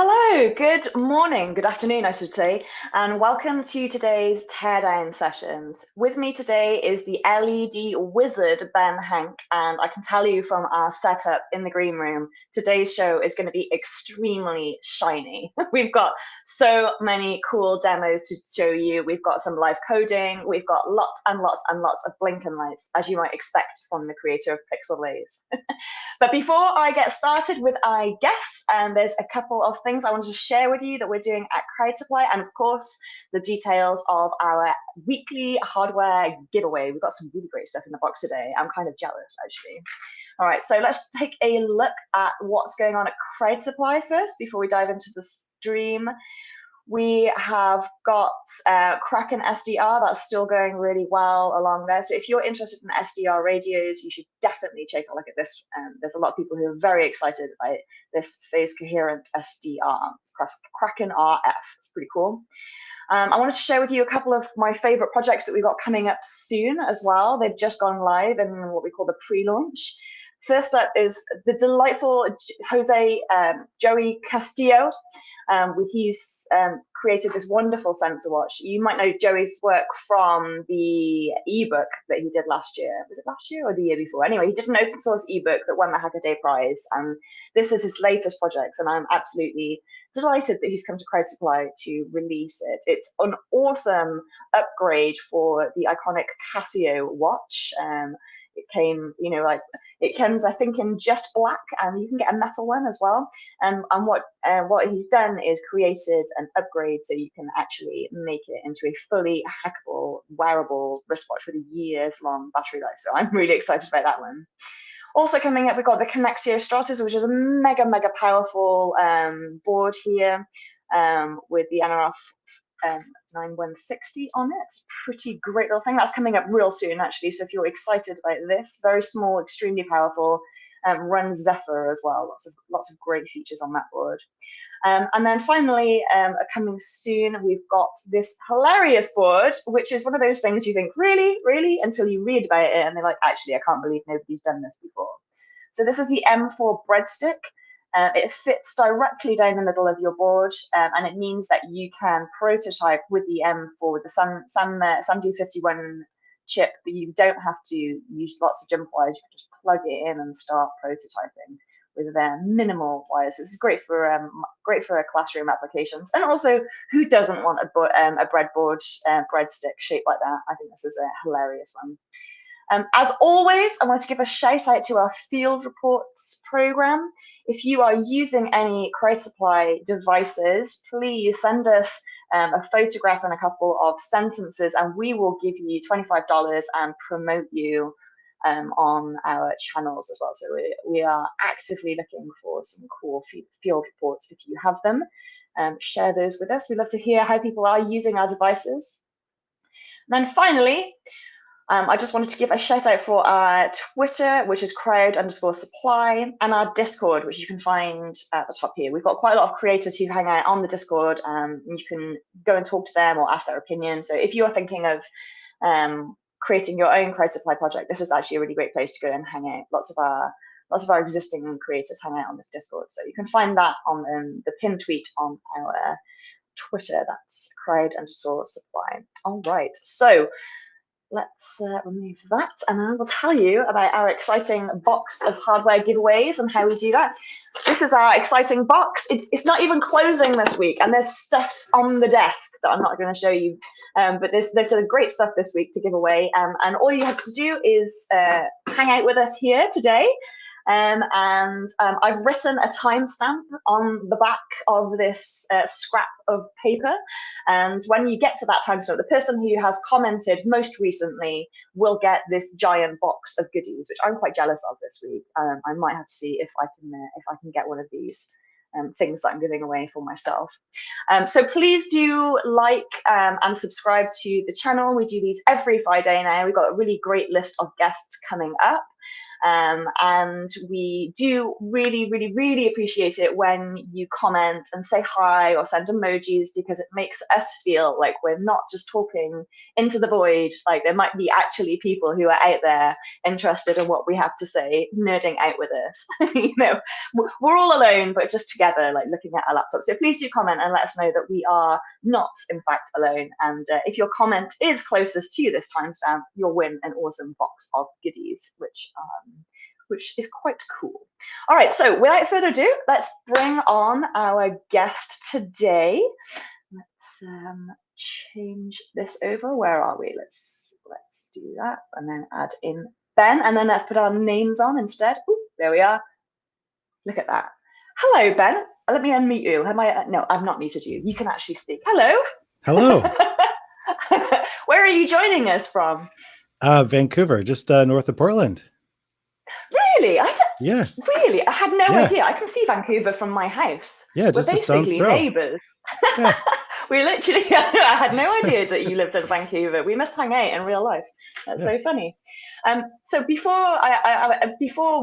Hello, good morning, good afternoon, I should say, and welcome to today's Teardown Sessions. With me today is the LED wizard, Ben Hencke, and I can tell you from our setup in the green room, today's show is going to be extremely shiny. We've got so many cool demos to show you. We've got some live coding, we've got lots and lots and lots of blinking lights, as you might expect from the creator of Pixelblaze. But before I get started with our guests, there's a couple of things I wanted to share with you that we're doing at Crowd Supply, and of course, the details of our weekly hardware giveaway. We've got some really great stuff in the box today. I'm kind of jealous, actually. All right, so let's take a look at what's going on at Crowd Supply first before we dive into the stream. We have got Kraken SDR, that's still going really well along there. So if you're interested in SDR radios, you should definitely take a look at this. There's a lot of people who are very excited about this phase coherent SDR. It's Kraken RF, it's pretty cool. I wanted to share with you a couple of my favorite projects that we've got coming up soon as well. They've just gone live in what we call the pre-launch. First up is the delightful Joey Castillo. He's created this wonderful sensor watch. You might know Joey's work from the ebook that he did last year. Was it last year or the year before? Anyway, he did an open source ebook that won the Hackaday Prize, and this is his latest project, and I'm absolutely delighted that he's come to Crowd Supply to release it. It's an awesome upgrade for the iconic Casio watch. It came, it comes, I think, in just black, and you can get a metal one as well. And what he's done is created an upgrade so you can actually make it into a fully hackable, wearable wristwatch with a years-long battery life. So I'm really excited about that one. Also coming up, we've got the Connexio Stratus, which is a mega powerful board here with the NRF 9160 on it. Pretty great little thing. That's coming up real soon, actually. So if you're excited about this, very small, extremely powerful, runs Zephyr as well. Lots of great features on that board. And then finally, coming soon, we've got this hilarious board, which is one of those things you think, really, until you read about it, and they're like, actually, I can't believe nobody's done this before. So this is the M4 breadstick. It fits directly down the middle of your board, and it means that you can prototype with the M4, with the SAMD51 chip, but you don't have to use lots of jump wires. You can just plug it in and start prototyping with minimal wires. So this is great for classroom applications, and also, who doesn't want a breadstick shaped like that? I think this is a hilarious one. As always, I want to give a shout out to our field reports program. If you are using any Crowd Supply devices, please send us a photograph and a couple of sentences, and we will give you $25 and promote you on our channels as well. So we are actively looking for some cool field reports if you have them. Share those with us. We'd love to hear how people are using our devices. And then finally, I just wanted to give a shout out for our Twitter, which is crowd_supply, and our Discord, which you can find at the top here. We've got quite a lot of creators who hang out on the Discord, and you can go and talk to them or ask their opinion. So if you're thinking of creating your own Crowd Supply project, this is actually a really great place to go and hang out. Lots of our existing creators hang out on this Discord. So you can find that on the pinned tweet on our Twitter. That's crowd_supply. All right. So let's remove that, and then I will tell you about our exciting box of hardware giveaways and how we do that. This is our exciting box. It's not even closing this week, and there's stuff on the desk that I'm not going to show you, but there's a great stuff this week to give away, and all you have to do is hang out with us here today. I've written a timestamp on the back of this scrap of paper, and when you get to that timestamp, the person who has commented most recently will get this giant box of goodies, which I'm quite jealous of this week. I might have to see if I can get one of these things that I'm giving away for myself. So please do like and subscribe to the channel. We do these every Friday now. We've got a really great list of guests coming up. And we do really, really, really appreciate it when you comment and say hi or send emojis, because it makes us feel like we're not just talking into the void. Like there might be actually people who are out there interested in what we have to say, nerding out with us. We're all alone, but just together, like looking at our laptops. So please do comment and let us know that we are not, in fact, alone. And if your comment is closest to this timestamp, you'll win an awesome box of goodies, which is quite cool. All right, so without further ado, let's bring on our guest today. Let's change this over. Where are we? Let's do that, and then add in Ben, and then let's put our names on instead. Ooh, there we are. Look at that. Hello, Ben. Let me unmute you. No, I've not muted you. You can actually speak. Hello. Hello. Where are you joining us from? Vancouver, just north of Portland. Really? Yeah. Really? I had no idea. I can see Vancouver from my house. Yeah, just we're basically neighbours. Yeah. We literally, I had no idea that you lived in Vancouver. We must hang out in real life. That's so funny. So before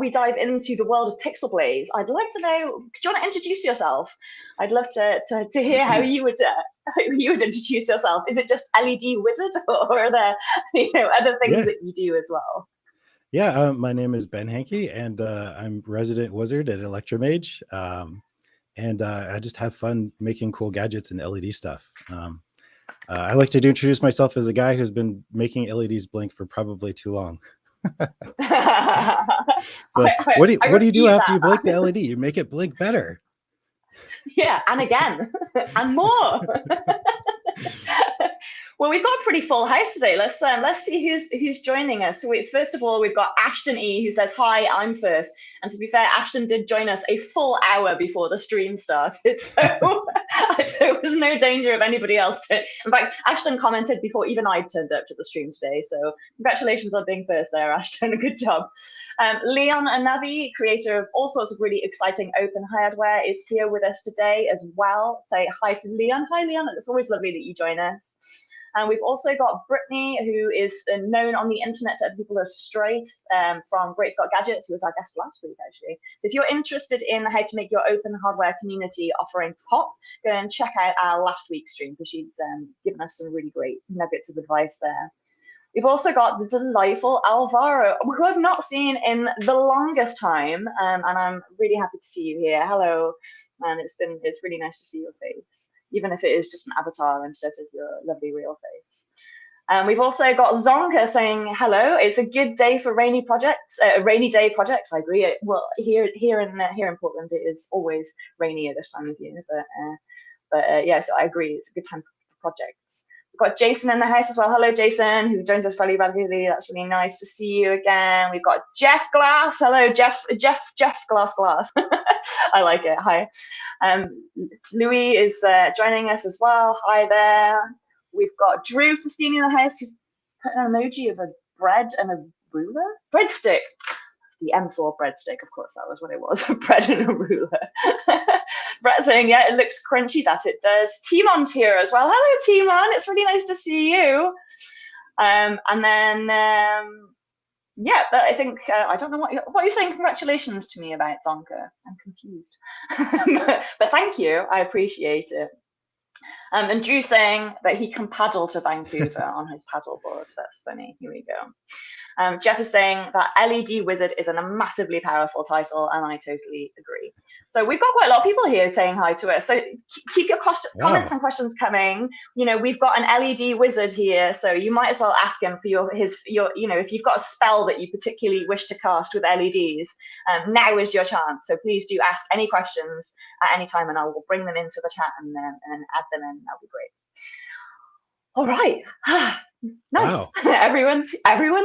we dive into the world of Pixelblaze, I'd like to know, do you want to introduce yourself? I'd love to hear how you would introduce yourself. Is it just LED wizard, or are there other things that you do as well? Yeah, my name is Ben Hencke, and I'm resident wizard at ElectroMage. And I just have fun making cool gadgets and LED stuff. I like to introduce myself as a guy who's been making LEDs blink for probably too long. What do you do after you blink the LED? You make it blink better. Yeah, and again, and more. Well, we've got a pretty full house today. Let's see who's joining us. So first of all, we've got Ashton E, who says, hi, I'm first. And to be fair, Ashton did join us a full hour before the stream started. So there was no danger of anybody else. In fact, Ashton commented before even I turned up to the stream today. So congratulations on being first there, Ashton. Good job. Leon Anavi, creator of all sorts of really exciting open hardware, is here with us today as well. Say hi to Leon. Hi, Leon. It's always lovely that you join us. And we've also got Brittany, who is known on the internet to other people as Strafe from Great Scott Gadgets, who was our guest last week, actually. So if you're interested in how to make your open hardware community offering pop, go and check out our last week's stream, because she's given us some really great nuggets of advice there. We've also got the delightful Alvaro, who I've not seen in the longest time, and I'm really happy to see you here. Hello, and it's really nice to see your face, even if it is just an avatar instead of your lovely real face. We've also got Zonka saying hello. It's a good day for rainy projects, rainy day projects. I agree. Well, here in Portland, it is always rainy at this time of year, but yeah, so I agree. It's a good time for projects. We've got Jason in the house as well. Hello, Jason, who joins us fairly regularly. That's really nice to see you again. We've got Jeff Glass. Hello, Jeff Glass. I like it. Hi. Louis is joining us as well. Hi there. We've got Drew Festini in the house, who's put an emoji of a bread and a ruler. Breadstick. The M4 breadstick, of course, that was what it was. Bread and a ruler. Brett saying, yeah, it looks crunchy. That it does. Timon's here as well. Hello, Timon. It's really nice to see you. And then, yeah, but I think, I don't know what you're saying congratulations to me about, Zonka. I'm confused. But thank you. I appreciate it. And Drew saying that he can paddle to Vancouver on his paddleboard. That's funny. Here we go. Jeff is saying that LED Wizard is a massively powerful title, and I totally agree. So we've got quite a lot of people here saying hi to us. So keep your comments and questions coming. We've got an LED Wizard here, so you might as well ask him for your if you've got a spell that you particularly wish to cast with LEDs. Now is your chance. So please do ask any questions at any time, and I will bring them into the chat and add them in. That'll be great. All right. Nice. Wow. Everyone's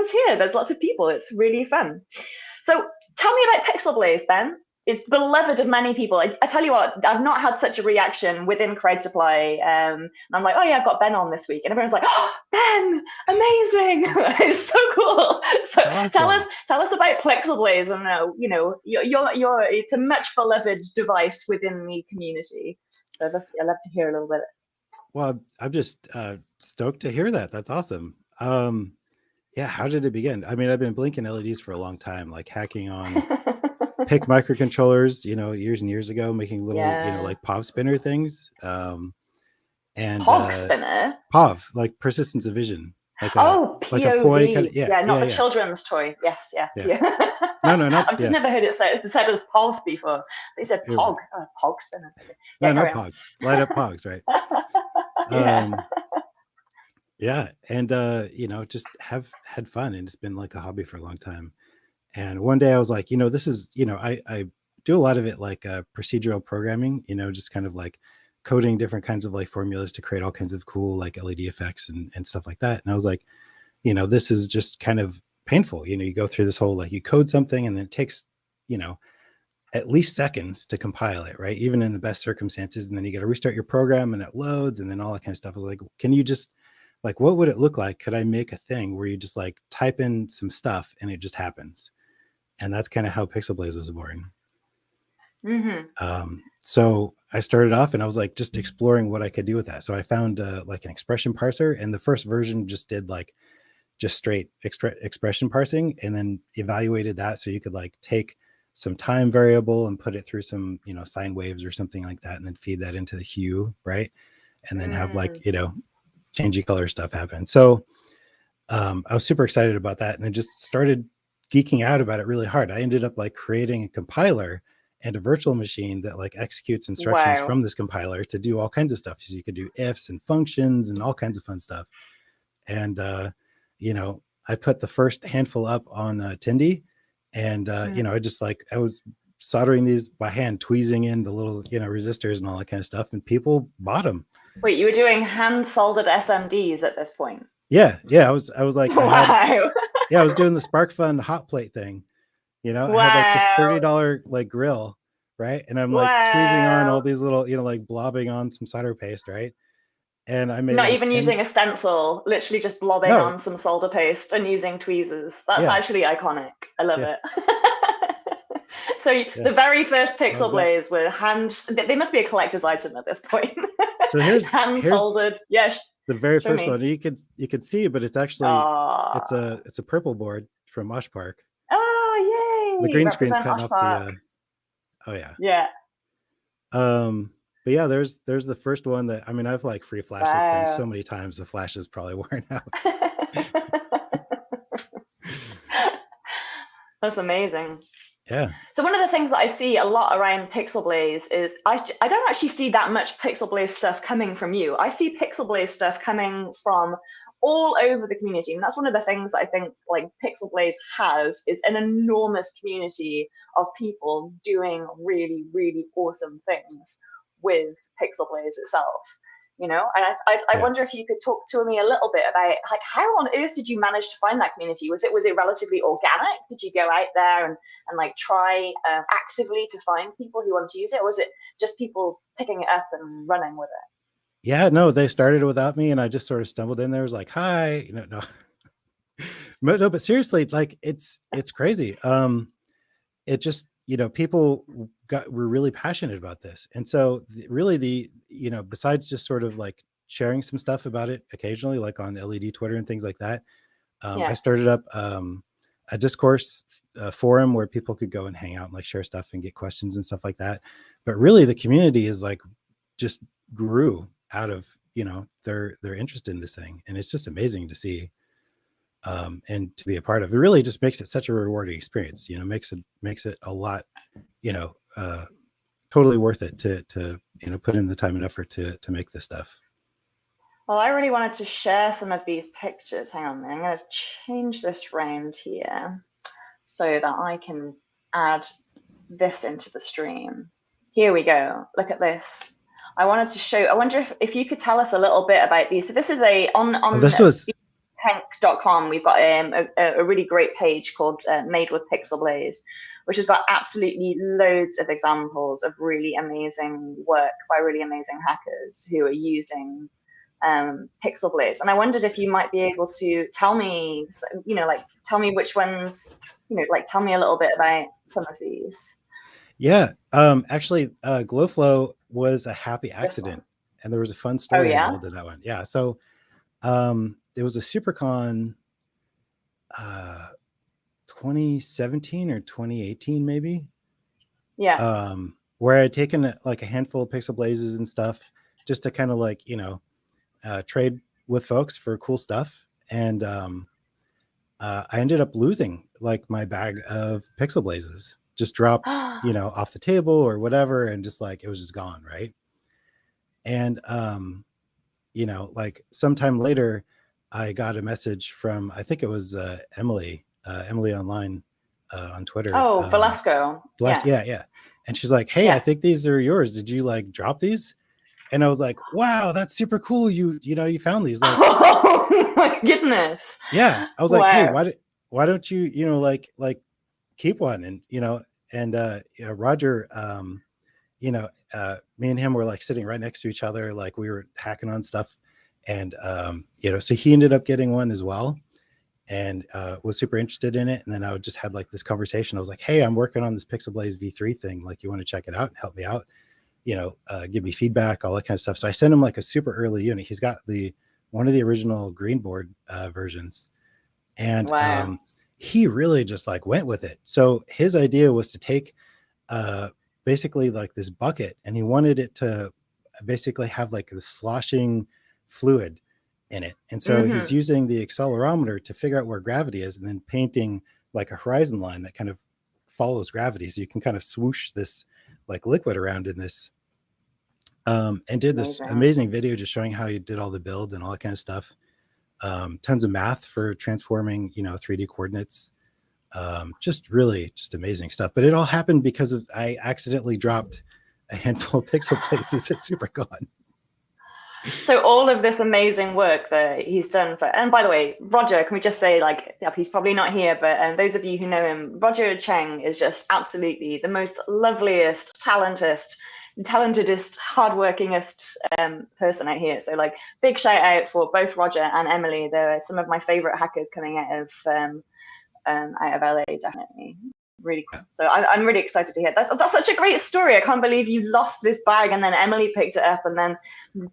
here. There's lots of people. It's really fun. So tell me about Pixelblaze, Ben. It's beloved of many people. I tell you what, I've not had such a reaction within Crowd Supply. And I'm like, oh yeah, I've got Ben on this week, and everyone's like, oh, Ben, amazing! It's so cool. So awesome. tell us about Pixelblaze, and it's a much beloved device within the community. So I'd love to hear a little bit. Well, I'm just stoked to hear that. That's awesome. yeah, how did it begin? I mean, I've been blinking LEDs for a long time, like hacking on PIC microcontrollers, years and years ago, making little, Yeah. like POV spinner things. And Pog spinner. POV, like persistence of vision, like Oh, a poi kind POV. of, yeah, Yeah, not yeah, the yeah, children's toy. Yes, yeah, yeah. yeah. No, not I've just yeah. never heard it said as POV before. They said Here, Pog. Oh, Pog spinner. Okay. no, Yeah, not carry on. Pogs, light up Pogs, right? Yeah. Yeah, and just have had fun, and it's been like a hobby for a long time. And one day I was like, this is, I do a lot of it like procedural programming, just kind of like coding different kinds of like formulas to create all kinds of cool like LED effects and stuff like that. And I was like, this is just kind of painful. You go through this whole, like, you code something and then it takes, at least seconds to compile it, right? Even in the best circumstances. And then you got to restart your program and it loads and then all that kind of stuff. I was like, can you just, like, what would it look like? Could I make a thing where you just like type in some stuff and it just happens? And that's kind of how Pixelblaze was born. Mm-hmm. So I started off and I was like just exploring what I could do with that. So I found like an expression parser, and the first version just did like just straight expression parsing, and then evaluated that so you could like take some time variable and put it through some sine waves or something like that, and then feed that into the hue, right? And then have like changey color stuff happen. So I was super excited about that, and then just started geeking out about it really hard. I ended up like creating a compiler and a virtual machine that like executes instructions Wow. from this compiler to do all kinds of stuff. So you could do ifs and functions and all kinds of fun stuff. And I put the first handful up on Tindy, and I was soldering these by hand, tweezing in the little resistors and all that kind of stuff, and people bought them. Wait, you were doing hand soldered SMDs at this point? Yeah. I was like, wow. I was doing the SparkFun hot plate thing. Wow. I had like this $30 like grill, right? And I'm like tweezing on all these little, like blobbing on some solder paste, right? And I made not like even using a stencil, literally just blobbing on some solder paste and using tweezers. That's actually iconic. I love it. So the very first Pixelblaze were hand. They must be a collector's item at this point. So here's hand soldered. Yes. The very first one you could see, but it's actually it's a purple board from Mosh Park. Oh yay! The green screen's cutting off the. Oh yeah. Yeah. But yeah, there's the first one that I've like free flashed this thing so many times. The flash is probably worn out. That's amazing. Yeah. So one of the things that I see a lot around Pixelblaze is I don't actually see that much Pixelblaze stuff coming from you. I see Pixelblaze stuff coming from all over the community, and that's one of the things I think like Pixelblaze has is an enormous community of people doing really, really awesome things with Pixelblaze itself. And I wonder if you could talk to me a little bit about like how on earth did you manage to find that community? Was it relatively organic? Did you go out there and like try actively to find people who want to use it, or was it just people picking it up and running with it? Yeah, no, they started without me, and I just sort of stumbled in there. Was like, hi, no, but seriously, like it's crazy. It just people were really passionate about this, and so really besides just sort of like sharing some stuff about it occasionally, like on LED Twitter and things like that, I started up a discourse forum where people could go and hang out and like share stuff and get questions and stuff like that. But really, the community is like just grew out of their interest in this thing, and it's just amazing to see. And to be a part of it really just makes it such a rewarding experience. Makes it a lot, totally worth it to put in the time and effort to make this stuff. Well, I really wanted to share some of these pictures. Hang on, I'm going to change this round here so that I can add this into the stream. Here we go. Look at this. I wanted to show. I wonder if you could tell us a little bit about these. So this is Henk.com, we've got a really great page called Made with Pixelblaze, which has got absolutely loads of examples of really amazing work by really amazing hackers who are using Pixelblaze. And I wondered if you might be able to tell me, tell me which ones, tell me a little bit about some of these. Yeah, actually, Glowflow was a happy accident, and there was a fun story involved in that one. Yeah, so. There was a SuperCon 2017 or 2018 maybe. Yeah. Where I had taken like a handful of Pixelblazes and stuff just to kind of like, trade with folks for cool stuff. And I ended up losing like my bag of Pixelblazes, just dropped, off the table or whatever. And just like, it was just gone. Right. And, like sometime later, I got a message from, I think it was Emily online on Twitter. Oh, Velasco. Yeah. Yeah. And she's like, hey, I think these are yours. Did you like drop these? And I was like, wow, that's super cool. You found these. Like, oh my goodness. Yeah. I was like, hey, why don't you, like keep one? And, Roger, me and him were like sitting right next to each other. Like we were hacking on stuff. And, so he ended up getting one as well and was super interested in it. And then I just had like this conversation. I was like, hey, I'm working on this Pixelblaze V3 thing. Like, you want to check it out and help me out? Give me feedback, all that kind of stuff. So I sent him like a super early unit. He's got one of the original green board versions. And he really just like went with it. So his idea was to take basically like this bucket, and he wanted it to basically have like the sloshing fluid in it. And so he's using the accelerometer to figure out where gravity is, and then painting like a horizon line that kind of follows gravity. So you can kind of swoosh this like liquid around in this. And did this amazing video just showing how he did all the build and all that kind of stuff. Tons of math for transforming, 3D coordinates. Just amazing stuff. But it all happened because I accidentally dropped a handful of Pixelblaze at SuperCon. So all of this amazing work that he's done and by the way, Roger, can we just say, like, he's probably not here, but those of you who know him, Roger Cheng is just absolutely the most loveliest, talentedest, hardworkingest person out here. So like, big shout out for both Roger and Emily. They're some of my favorite hackers coming out of LA, definitely. Really cool. So I'm really excited to hear. That's such a great story. I can't believe you lost this bag and then Emily picked it up and then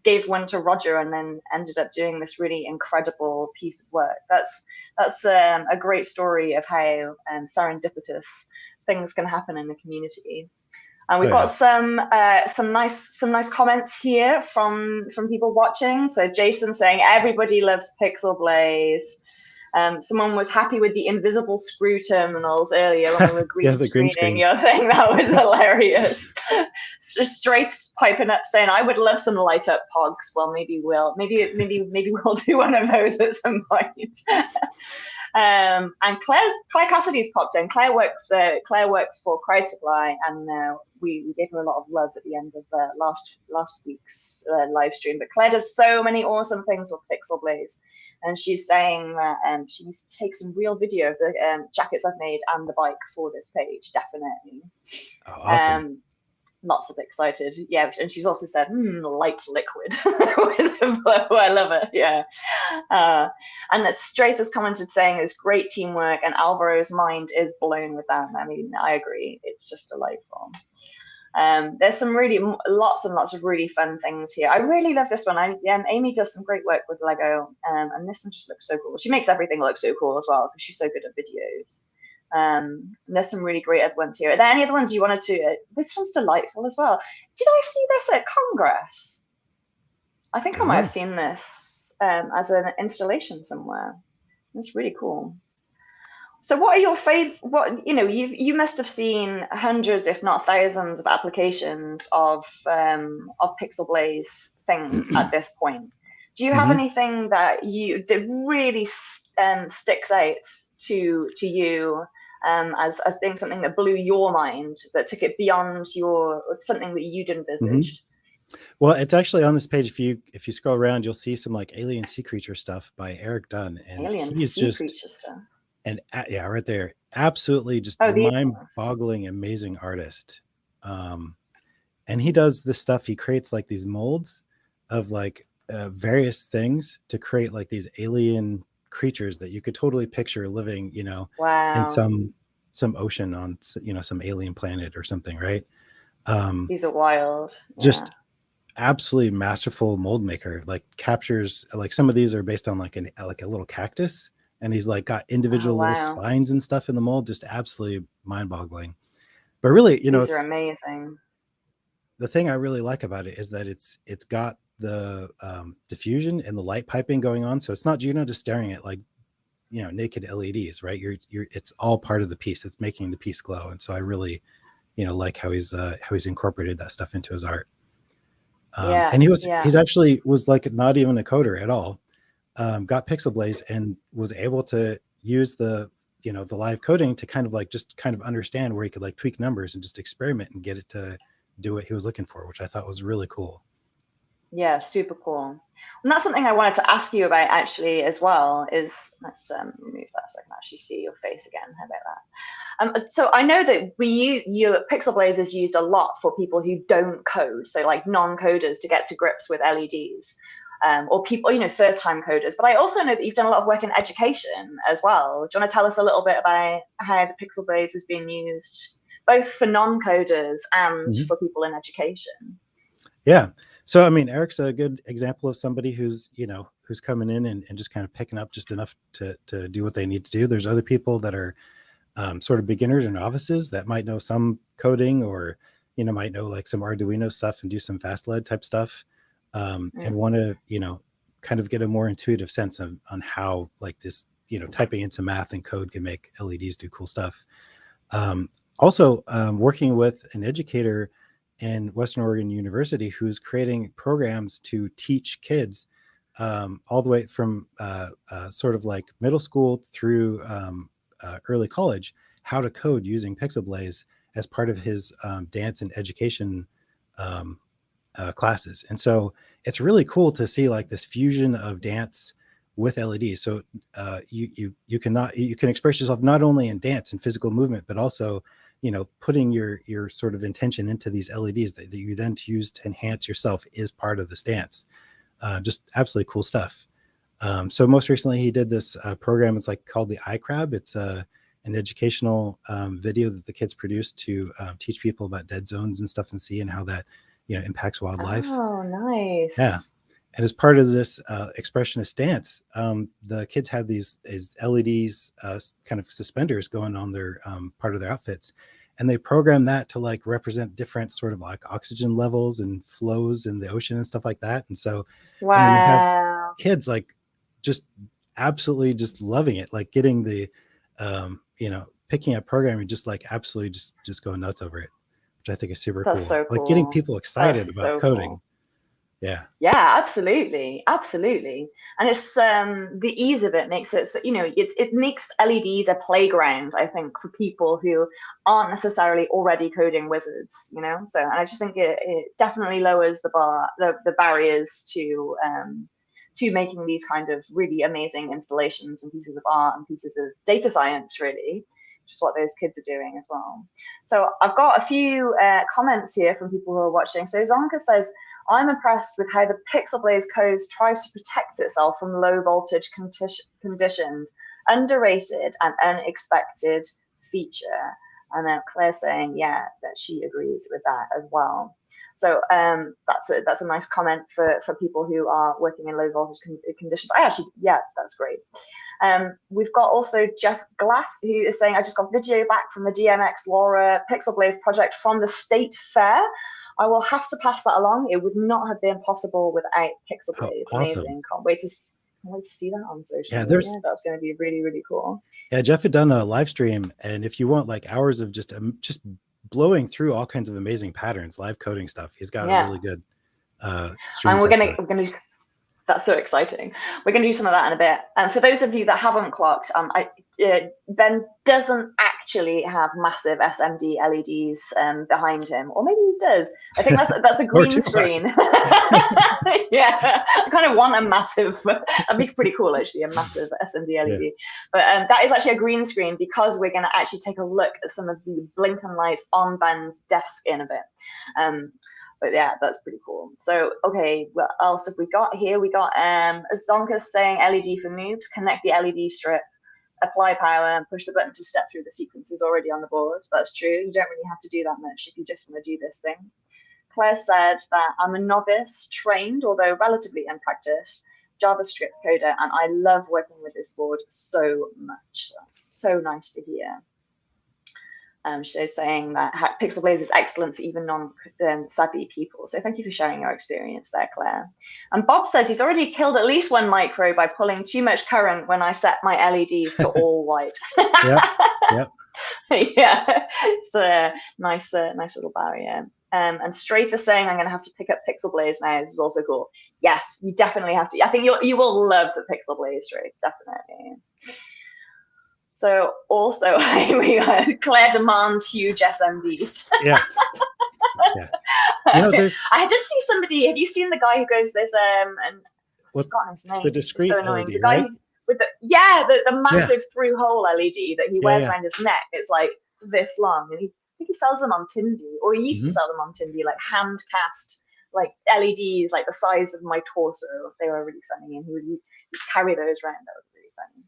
gave one to Roger and then ended up doing this really incredible piece of work. That's a great story of how serendipitous things can happen in the community. And we've got some nice comments here from people watching. So Jason saying everybody loves Pixelblaze. Someone was happy with the invisible screw terminals earlier when we were green screening your thing. That was hilarious. Straith's piping up saying, "I would love some light up pogs." Well, maybe we'll do one of those at some point. And Claire Cassidy's popped in. Claire works for Crowd Supply, and we gave her a lot of love at the end of last week's live stream. But Claire does so many awesome things with Pixelblaze. And she's saying that she needs to take some real video of the jackets I've made and the bike for this page, definitely. Oh, awesome. Lots of excited. Yeah, and she's also said, light liquid with the flow. I love it, yeah. And that Straith has commented saying it's great teamwork and Alvaro's mind is blown with that. I mean, I agree. It's just delightful. There's some lots and lots of really fun things here. I really love this one. Amy does some great work with Lego, and this one just looks so cool. She makes everything look so cool as well because she's so good at videos. There's some really great other ones here. Are there any other ones you wanted to? This one's delightful as well. Did I see this at Congress? I think I might have seen this as an installation somewhere. It's really cool. So what are your favorite, you must have seen hundreds, if not thousands of applications of Pixelblaze things at this point. Do you have anything that really sticks out to you as being something that blew your mind, that took it beyond something that you'd envisaged? Well, it's actually on this page. If you scroll around, you'll see some like alien sea creature stuff by Eric Dunn, and he's just stuff. And right there, absolutely just mind-boggling, amazing artist. And he does this stuff. He creates like these molds of like various things to create like these alien creatures that you could totally picture living, in some ocean on, some alien planet or something, right? He's a wild. Just absolutely masterful mold maker. Like captures, like some of these are based on like a little cactus and he's like got Oh, individual little wow. spines and stuff in the mold, just absolutely mind-boggling. But really, you know, These are it's amazing. the thing I really like about it is that it's got the diffusion and the light piping going on, so it's not, you know, just staring at like, you know, naked LEDs, right? You're it's all part of the piece. It's making the piece glow, and so I really, you know, like how he's incorporated that stuff into his art. Yeah, And yeah. he's actually was like not even a coder at all. Got Pixelblaze and was able to use the, you know, the live coding to kind of like just kind of understand where he could like tweak numbers and just experiment and get it to do what he was looking for, which I thought was really cool. Yeah, super cool. And that's something I wanted to ask you about actually as well. Is let's remove that so I can actually see your face again. How about that? So I know that Pixelblaze is used a lot for people who don't code, so like non-coders to get to grips with LEDs, or people, you know, first-time coders. But I also know that you've done a lot of work in education as well. Do you want to tell us a little bit about how the Pixelblaze is being used both for non-coders and Mm-hmm. for people in education? Yeah. So, I mean, Eric's a good example of somebody who's, you know, who's coming in and just kind of picking up just enough to do what they need to do. There's other people that are sort of beginners or novices that might know some coding, or, you know, might know like some Arduino stuff and do some fast LED type stuff, and want to, you know, kind of get a more intuitive sense of on how like this, you know, typing in some math and code can make LEDs do cool stuff. Also, working with an educator in Western Oregon University who's creating programs to teach kids all the way from sort of like middle school through early college how to code using Pixelblaze as part of his dance and education um, classes. And so it's really cool to see like this fusion of dance with LEDs. So you can express yourself not only in dance and physical movement, but also, you know, putting your sort of intention into these LEDs that you then use to enhance yourself is part of this dance. Just absolutely cool stuff. So most recently he did this program. It's like called the iCrab. It's an educational video that the kids produced to teach people about dead zones and stuff and see and how that, you know, impacts wildlife. Oh, Yeah. nice. And as part of this expressionist dance, the kids have these LEDs kind of suspenders going on their part of their outfits, and they program that to like represent different sort of like oxygen levels and flows in the ocean and stuff like that. And so, I mean, you have Wow. kids like just absolutely just loving it, like getting the, you know, picking up programming, just like absolutely just going nuts over it, which I think is super That's cool. so Like getting cool. people excited That's about so coding. cool. Yeah. Yeah, absolutely, absolutely. And it's the ease of it makes it so, you know, it makes LEDs a playground, I think, for people who aren't necessarily already coding wizards, you know. So and I just think it definitely lowers the bar, the barriers to making these kind of really amazing installations and pieces of art and pieces of data science, really, which is what those kids are doing as well. So I've got a few comments here from people who are watching. So Zonka says, I'm impressed with how the Pixelblaze code tries to protect itself from low voltage conditions. Underrated and unexpected feature. And then Claire saying, yeah, that she agrees with that as well. So that's a nice comment for people who are working in low voltage conditions. Yeah, that's great. We've got also Jeff Glass, who is saying, I just got video back from the DMX Laura Pixelblaze project from the State Fair. I will have to pass that along. It would not have been possible without Oh, Pixelblaze. awesome. Amazing. Can't wait to see that on social Yeah, media. That's going to be really, really cool. yeah, Jeff had done a live stream, and if you want like hours of just blowing through all kinds of amazing patterns, live coding stuff, he's got a Yeah. really good stream And we're clips gonna of that. that's so exciting. We're going to do some of that in a bit. And for those of you that haven't clocked, Ben doesn't actually have massive SMD LEDs behind him, or maybe he does. I think that's a green screen. Yeah, I kind of want a massive. That'd be pretty cool, actually, a massive SMD LED. Yeah. But that is actually a green screen because we're going to actually take a look at some of the blinking lights on Ben's desk in a bit. But yeah, that's pretty cool. So, okay, what else have we got here? We got Zonka saying LED for noobs, connect the LED strip, apply power, and push the button to step through the sequences already on the board. That's true. You don't really have to do that much if you just want to do this thing. Claire said that I'm a novice, trained, although relatively unpracticed. JavaScript coder, and I love working with this board so much. That's so nice to hear. She's saying that Pixelblaze is excellent for even non-savvy people. So thank you for sharing your experience there, Claire. And Bob says he's already killed at least one micro by pulling too much current when I set my LEDs to all white. Yep. Yeah, it's a nice little barrier. And Strath is saying I'm going to have to pick up Pixelblaze now. This is also cool. Yes, you definitely have to. I think you will love the Pixelblaze, Strath, definitely. So also, Claire demands huge SMDs. Yeah. You know, I did see somebody. Have you seen the guy who goes? There's and I've forgotten his name. The discrete so annoying. LED, the guy right? with the massive through hole LED that he wears around his neck. It's like this long, and I think he sells them on Tindy, or he used to sell them on Tindy, like hand cast like LEDs, like the size of my torso. They were really funny, and he would carry those around. That was really funny.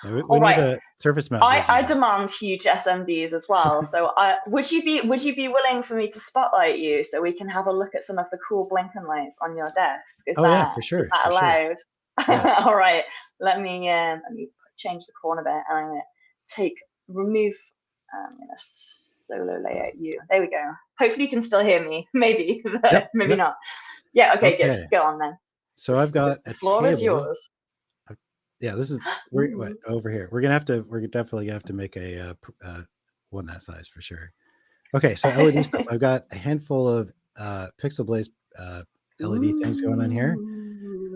Yeah, we need a surface mount. I demand huge SMDs as well. So would you be willing for me to spotlight you so we can have a look at some of the cool blinking lights on your desk? Yeah, for sure. Is that allowed? Sure. Yeah. All right. Let me change the corner bit, and I'm gonna remove. I'm gonna solo layout you. There we go. Hopefully you can still hear me. Maybe, maybe not. Yeah. Okay. Good. Go on then. So I've got the floor is yours. Yeah, this is over here. We're definitely gonna have to make a one that size for sure. Okay, so LED stuff. I've got a handful of Pixelblaze LED things going on here.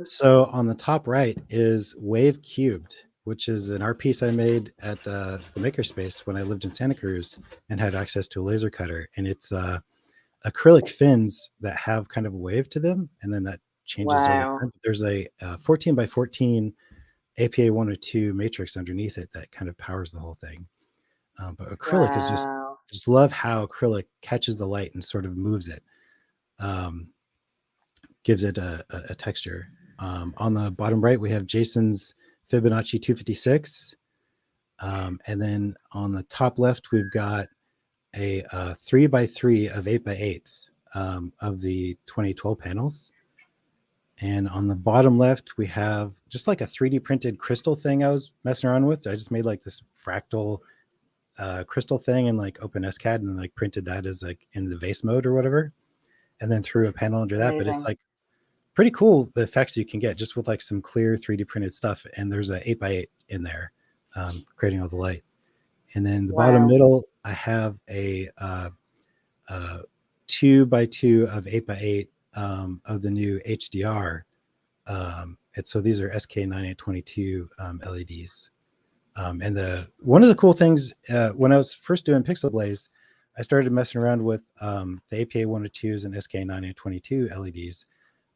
So on the top right is Wave Cubed, which is an art piece I made at the Makerspace when I lived in Santa Cruz and had access to a laser cutter. And it's acrylic fins that have kind of a wave to them, and then that changes over time. There's a 14 by 14 APA 102 matrix underneath it that kind of powers the whole thing. But acrylic is just love how acrylic catches the light and sort of moves it, gives it a texture. On the bottom right, we have Jason's Fibonacci 256. And then on the top left, we've got a 3x3 of 8x8s of the 2012 panels. And on the bottom left, we have just like a 3D printed crystal thing I was messing around with. So I just made like this fractal crystal thing in like OpenSCAD and like printed that as like in the vase mode or whatever. And then threw a panel under that. But it's like pretty cool, the effects you can get just with like some clear 3D printed stuff. And there's a 8x8 in there creating all the light. And then the bottom middle, I have a 2x2 of 8x8 of the new HDR. So these are SK9822 LEDs. And one of the cool things when I was first doing Pixelblaze, I started messing around with the APA 102s and SK9822 LEDs.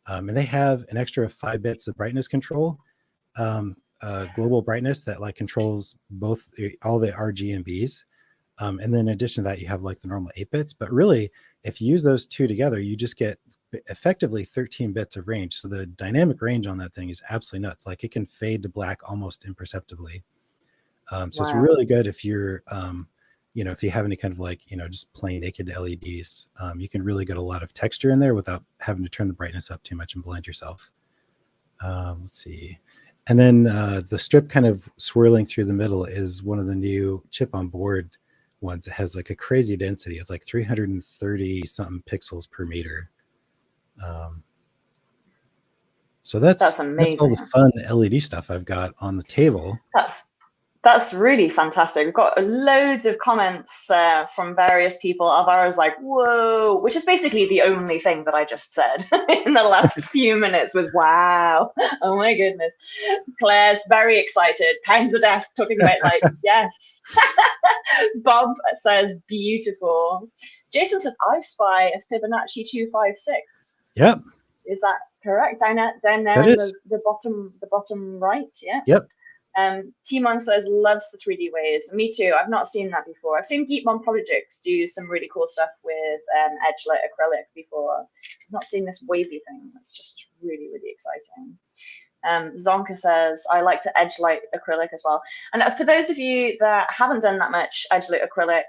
And they have an extra 5 bits of brightness control, global brightness that like controls all the RGBs. And then in addition to that, you have like the normal 8 bits. But really, if you use those two together, you just get effectively 13 bits of range. So the dynamic range on that thing is absolutely nuts. Like it can fade to black almost imperceptibly. So it's really good if you're, if you have any kind of like, just plain naked LEDs, you can really get a lot of texture in there without having to turn the brightness up too much and blind yourself. Let's see. And then the strip kind of swirling through the middle is one of the new chip on board ones that has like a crazy density. It's like 330 something pixels per meter. So that's amazing. That's all the fun LED stuff I've got on the table. That's really fantastic. We've got loads of comments from various people. Alvaro's like, whoa, which is basically the only thing that I just said in the last few minutes was wow. Oh my goodness. Claire's very excited. Pounds the desk talking about like, yes. Bob says beautiful. Jason says, I spy a Fibonacci 256. Yep. Is that correct? Down there in the bottom right, yeah? Yep. Timon says loves the 3D waves. Me too. I've not seen that before. I've seen Geekmon Projects do some really cool stuff with edge light acrylic before. I've not seen this wavy thing. That's just really, really exciting. Zonka says I like to edge light acrylic as well. And for those of you that haven't done that much edge light acrylic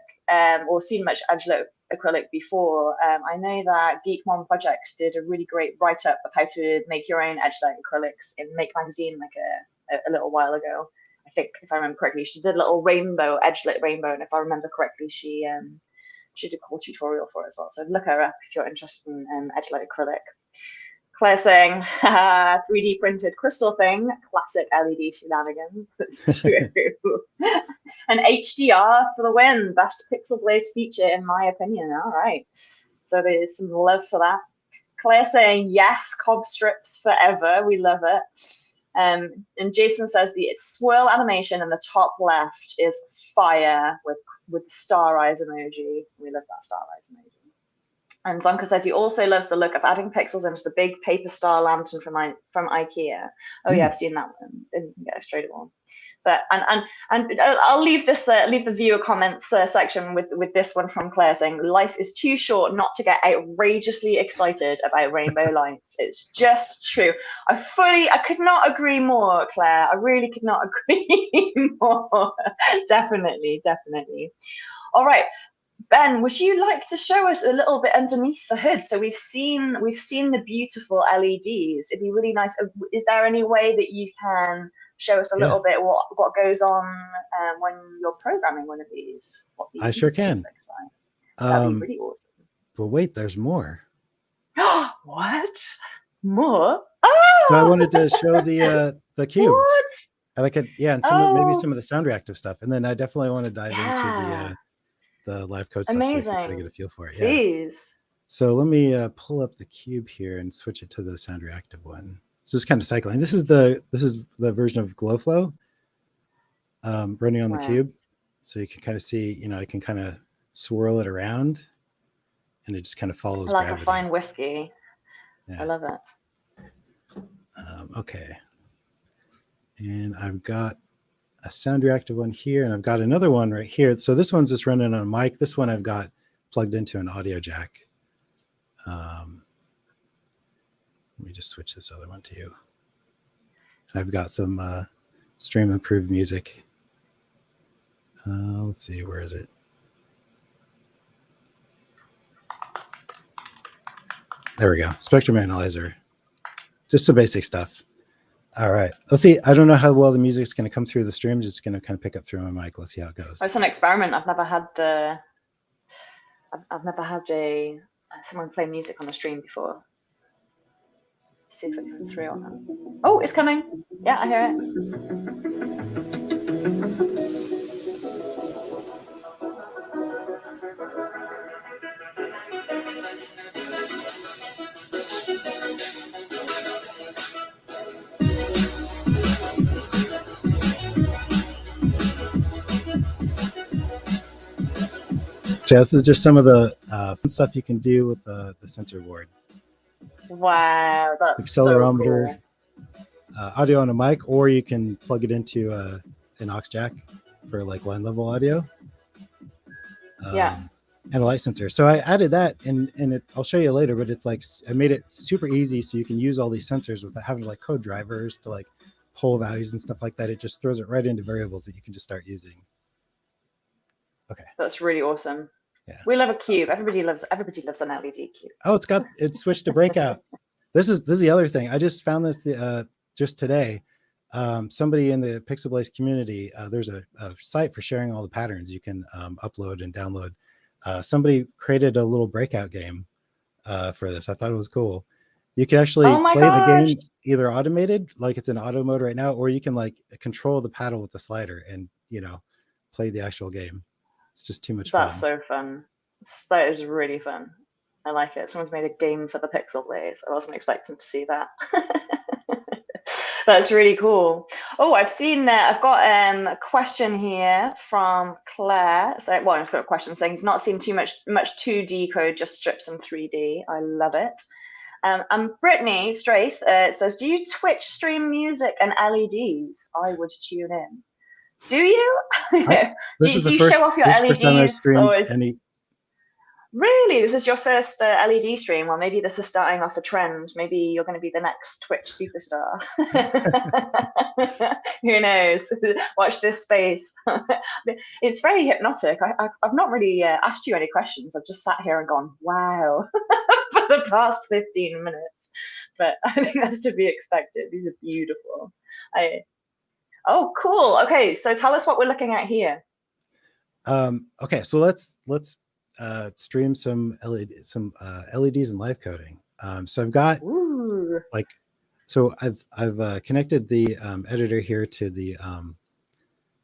or seen much edge light acrylic before. I know that Geek Mom Projects did a really great write-up of how to make your own edge light acrylics in Make Magazine like a little while ago. I think, if I remember correctly, she did a little rainbow, edge lit rainbow, and if I remember correctly, she did a cool tutorial for it as well. So look her up if you're interested in edge light acrylic. Claire saying, 3D printed crystal thing, classic LED shenanigans. That's true. And HDR for the win, best Pixelblaze feature in my opinion. All right, so there's some love for that. Claire saying, yes, cob strips forever. We love it. And Jason says the swirl animation in the top left is fire with star eyes emoji. We love that star eyes emoji. And Zonka says he also loves the look of adding pixels into the big paper star lantern from IKEA. Oh yeah, I've seen that one. Didn't get a straight one. But and I'll leave this leave the viewer comments section with this one from Claire saying life is too short not to get outrageously excited about rainbow lights. It's just true. I could not agree more, Claire. I really could not agree more. Definitely. All right. Ben, would you like to show us a little bit underneath the hood? So we've seen the beautiful LEDs. It'd be really nice. Is there any way that you can show us a little bit what goes on when you're programming one of these? I sure can. That'd be pretty awesome. But wait, there's more. What? More? Oh! So I wanted to show the cube. What? And I could, and maybe some of the sound reactive stuff, and then I definitely want to dive into the live code stuff. Amazing. So you can kind of get a feel for it. Please. So let me pull up the cube here and switch it to the sound reactive one. So just kind of cycling. This is the version of GlowFlow running on the cube. So you can kind of see, I can kind of swirl it around, and it just kind of follows like gravity. A fine whiskey. Yeah. I love it. Okay. And I've got a sound reactive one here, and I've got another one right here. So this one's just running on a mic. This one I've got plugged into an audio jack. Let me just switch this other one to you. And I've got some stream improved music. Let's see, where is it? There we go. Spectrum analyzer. Just some basic stuff. All right. Let's see. I don't know how well the music's going to come through the stream. Just going to kind of pick up through my mic. Let's see how it goes. It's an experiment. I've never had someone play music on a stream before. Let's see if it comes through or not. Oh, it's coming. Yeah, I hear it. So this is just some of the fun stuff you can do with the sensor board. Wow, that's accelerometer, so cool. Audio on a mic, or you can plug it into an aux jack for like line level audio. And a light sensor. So I added that, and I'll show you later. But it's like I made it super easy, so you can use all these sensors without having to like code drivers to like pull values and stuff like that. It just throws it right into variables that you can just start using. Okay, that's really awesome. Yeah. We love a cube. Everybody loves an LED cube. Oh, it's switched to breakout. This is the other thing. I just found this just today. Somebody in the Pixelblaze community, there's a site for sharing all the patterns you can upload and download. Somebody created a little breakout game for this. I thought it was cool. You can actually play the game either automated, like it's in auto mode right now, or you can like control the paddle with the slider and play the actual game. It's just too much fun. That's so fun. That is really fun. I like it. Someone's made a game for the Pixelblaze. I wasn't expecting to see that. That's really cool. Oh, I've got a question here from Claire. So, I've got a question saying he's not seen too much 2D code, just strips and 3D. I love it. And Brittany Straith says, do you Twitch stream music and LEDs? I would tune in. Do you? Do you show off your LEDs? Really? This is your first LED stream? Well, maybe this is starting off a trend. Maybe you're going to be the next Twitch superstar. Who knows? Watch this space. It's very hypnotic. I've not really asked you any questions. I've just sat here and gone, wow, for the past 15 minutes. But I think that's to be expected. These are beautiful. Oh, cool. Okay, so tell us what we're looking at here. Okay, so let's stream some LEDs and live coding. So I've got I've connected the editor here to the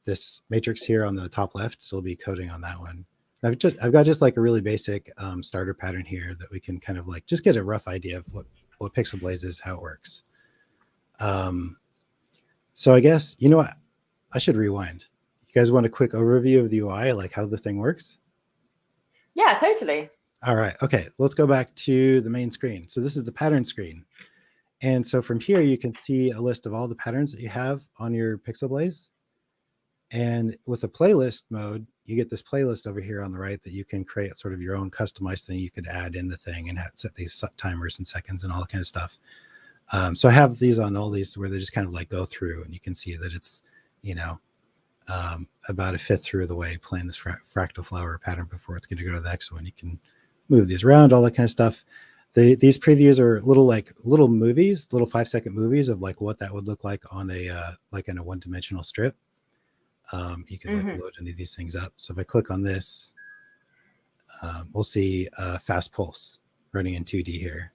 this matrix here on the top left, so we'll be coding on that one. I've got just like a really basic starter pattern here that we can kind of like just get a rough idea of what Pixelblaze is, how it works. So I guess, you know what, I should rewind. You guys want a quick overview of the UI, like how the thing works? Yeah, totally. All right. Okay. Let's go back to the main screen. So this is the pattern screen. And so from here, you can see a list of all the patterns that you have on your Pixelblaze. And with the playlist mode, you get this playlist over here on the right that you can create sort of your own customized thing. You could add in the thing and set these timers and seconds and all that kind of stuff. So I have these on all these where they just kind of like go through, and you can see that it's, you know, about a fifth through the way playing this fractal flower pattern before it's going to go to the next one. You can move these around, all that kind of stuff. These previews are little movies, little 5-second movies of like what that would look like on a like in a one-dimensional strip. You can like load any of these things up. So if I click on this, we'll see fast pulse running in 2D here.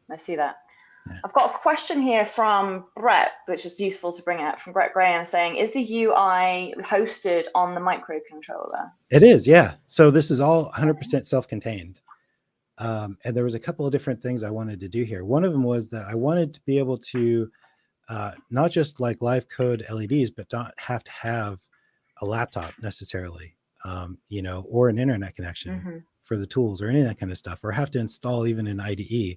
I see that. Yeah. I've got a question here from Brett, which is useful to bring up, from Brett Graham, saying, is the UI hosted on the microcontroller? It is, yeah. So this is all 100% self-contained. And there was a couple of different things I wanted to do here. One of them was that I wanted to be able to not just like live code LEDs, but not have to have a laptop necessarily, you know, or an internet connection for the tools or any of that kind of stuff, or have to install even an IDE.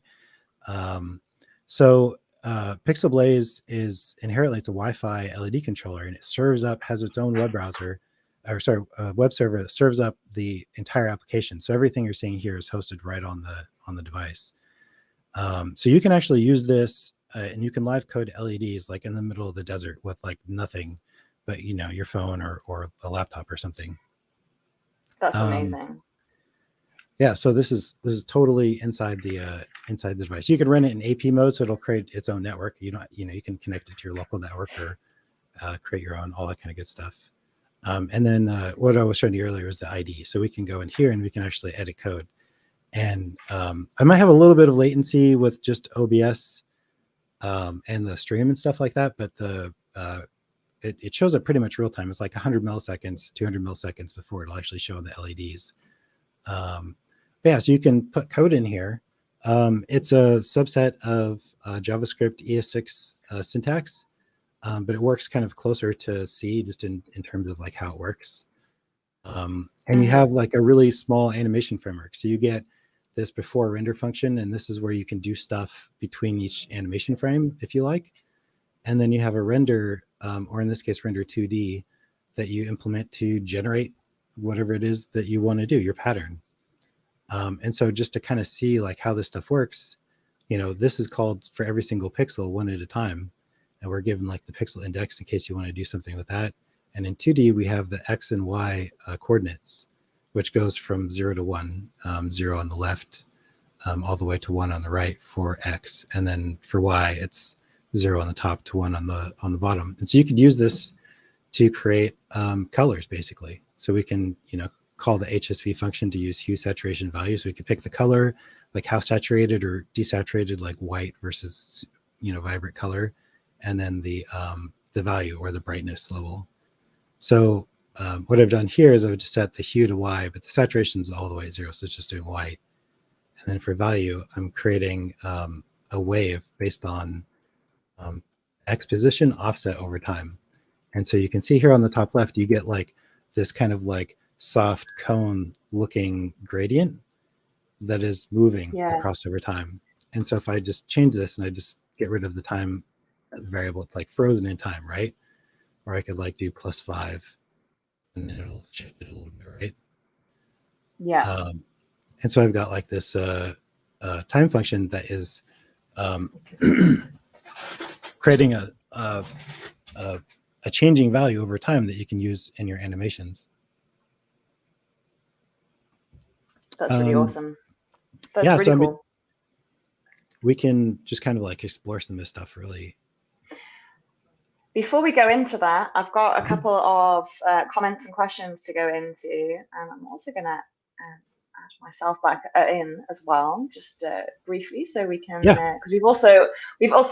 So Pixelblaze is inherently, it's a Wi-Fi LED controller, and it serves up, has its own web browser, or sorry, web server that serves up the entire application. So everything you're seeing here is hosted right on the device. So you can actually use this and you can live code LEDs like in the middle of the desert with like nothing but, you know, your phone or a laptop or something. That's amazing. Yeah, so this is totally inside the device. You can run it in AP mode, so it'll create its own network. You can connect it to your local network or create your own, all that kind of good stuff. And then what I was showing you earlier was the IDE. So we can go in here and we can actually edit code. And I might have a little bit of latency with just OBS and the stream and stuff like that, but it shows up pretty much real time. It's like 100 milliseconds, 200 milliseconds before it'll actually show the LEDs. Yeah, so you can put code in here. It's a subset of JavaScript ES6 syntax, but it works kind of closer to C just in terms of like how it works. And you have like a really small animation framework. So you get this before render function, and this is where you can do stuff between each animation frame if you like. And then you have a render, or in this case, render 2D, that you implement to generate whatever it is that you want to do, your pattern. And so just to kind of see like how this stuff works, you know, this is called for every single pixel one at a time. And we're given like the pixel index in case you want to do something with that. And in 2D, we have the X and Y coordinates, which goes from 0 to 1, 0 on the left, all the way to 1 on the right for X. And then for Y, it's 0 on the top to 1 on the bottom. And so you could use this to create colors basically. So we can, you know, call the HSV function to use hue saturation values. So we could pick the color, like how saturated or desaturated, like white versus, you know, vibrant color, and then the value or the brightness level. So what I've done here is I've just set the hue to Y, but the saturation is all the way at 0, so it's just doing white. And then for value, I'm creating a wave based on X position offset over time. And so you can see here on the top left, you get like this kind of like soft cone looking gradient that is moving across over time. And so if I just change this and I just get rid of the time variable, it's like frozen in time, right? Or I could like do +5 and then it'll shift it a little bit, right? Yeah. And so I've got like this time function that is creating a changing value over time that you can use in your animations. That's really awesome. That's yeah, really so I cool. mean, we can just kind of like explore some of this stuff really. Before we go into that, I've got a couple of comments and questions to go into, and I'm also going to add myself back in as well, just briefly, so we can. Because we've also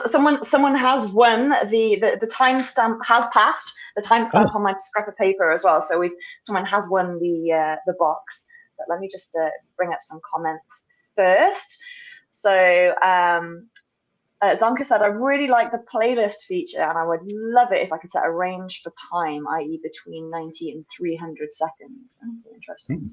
someone has won the timestamp has passed the timestamp on my scrap of paper as well. So someone has won the box. But let me just bring up some comments first. So. Zonka said, I really like the playlist feature and I would love it if I could set a range for time, i.e. between 90 and 300 seconds. Oh, interesting.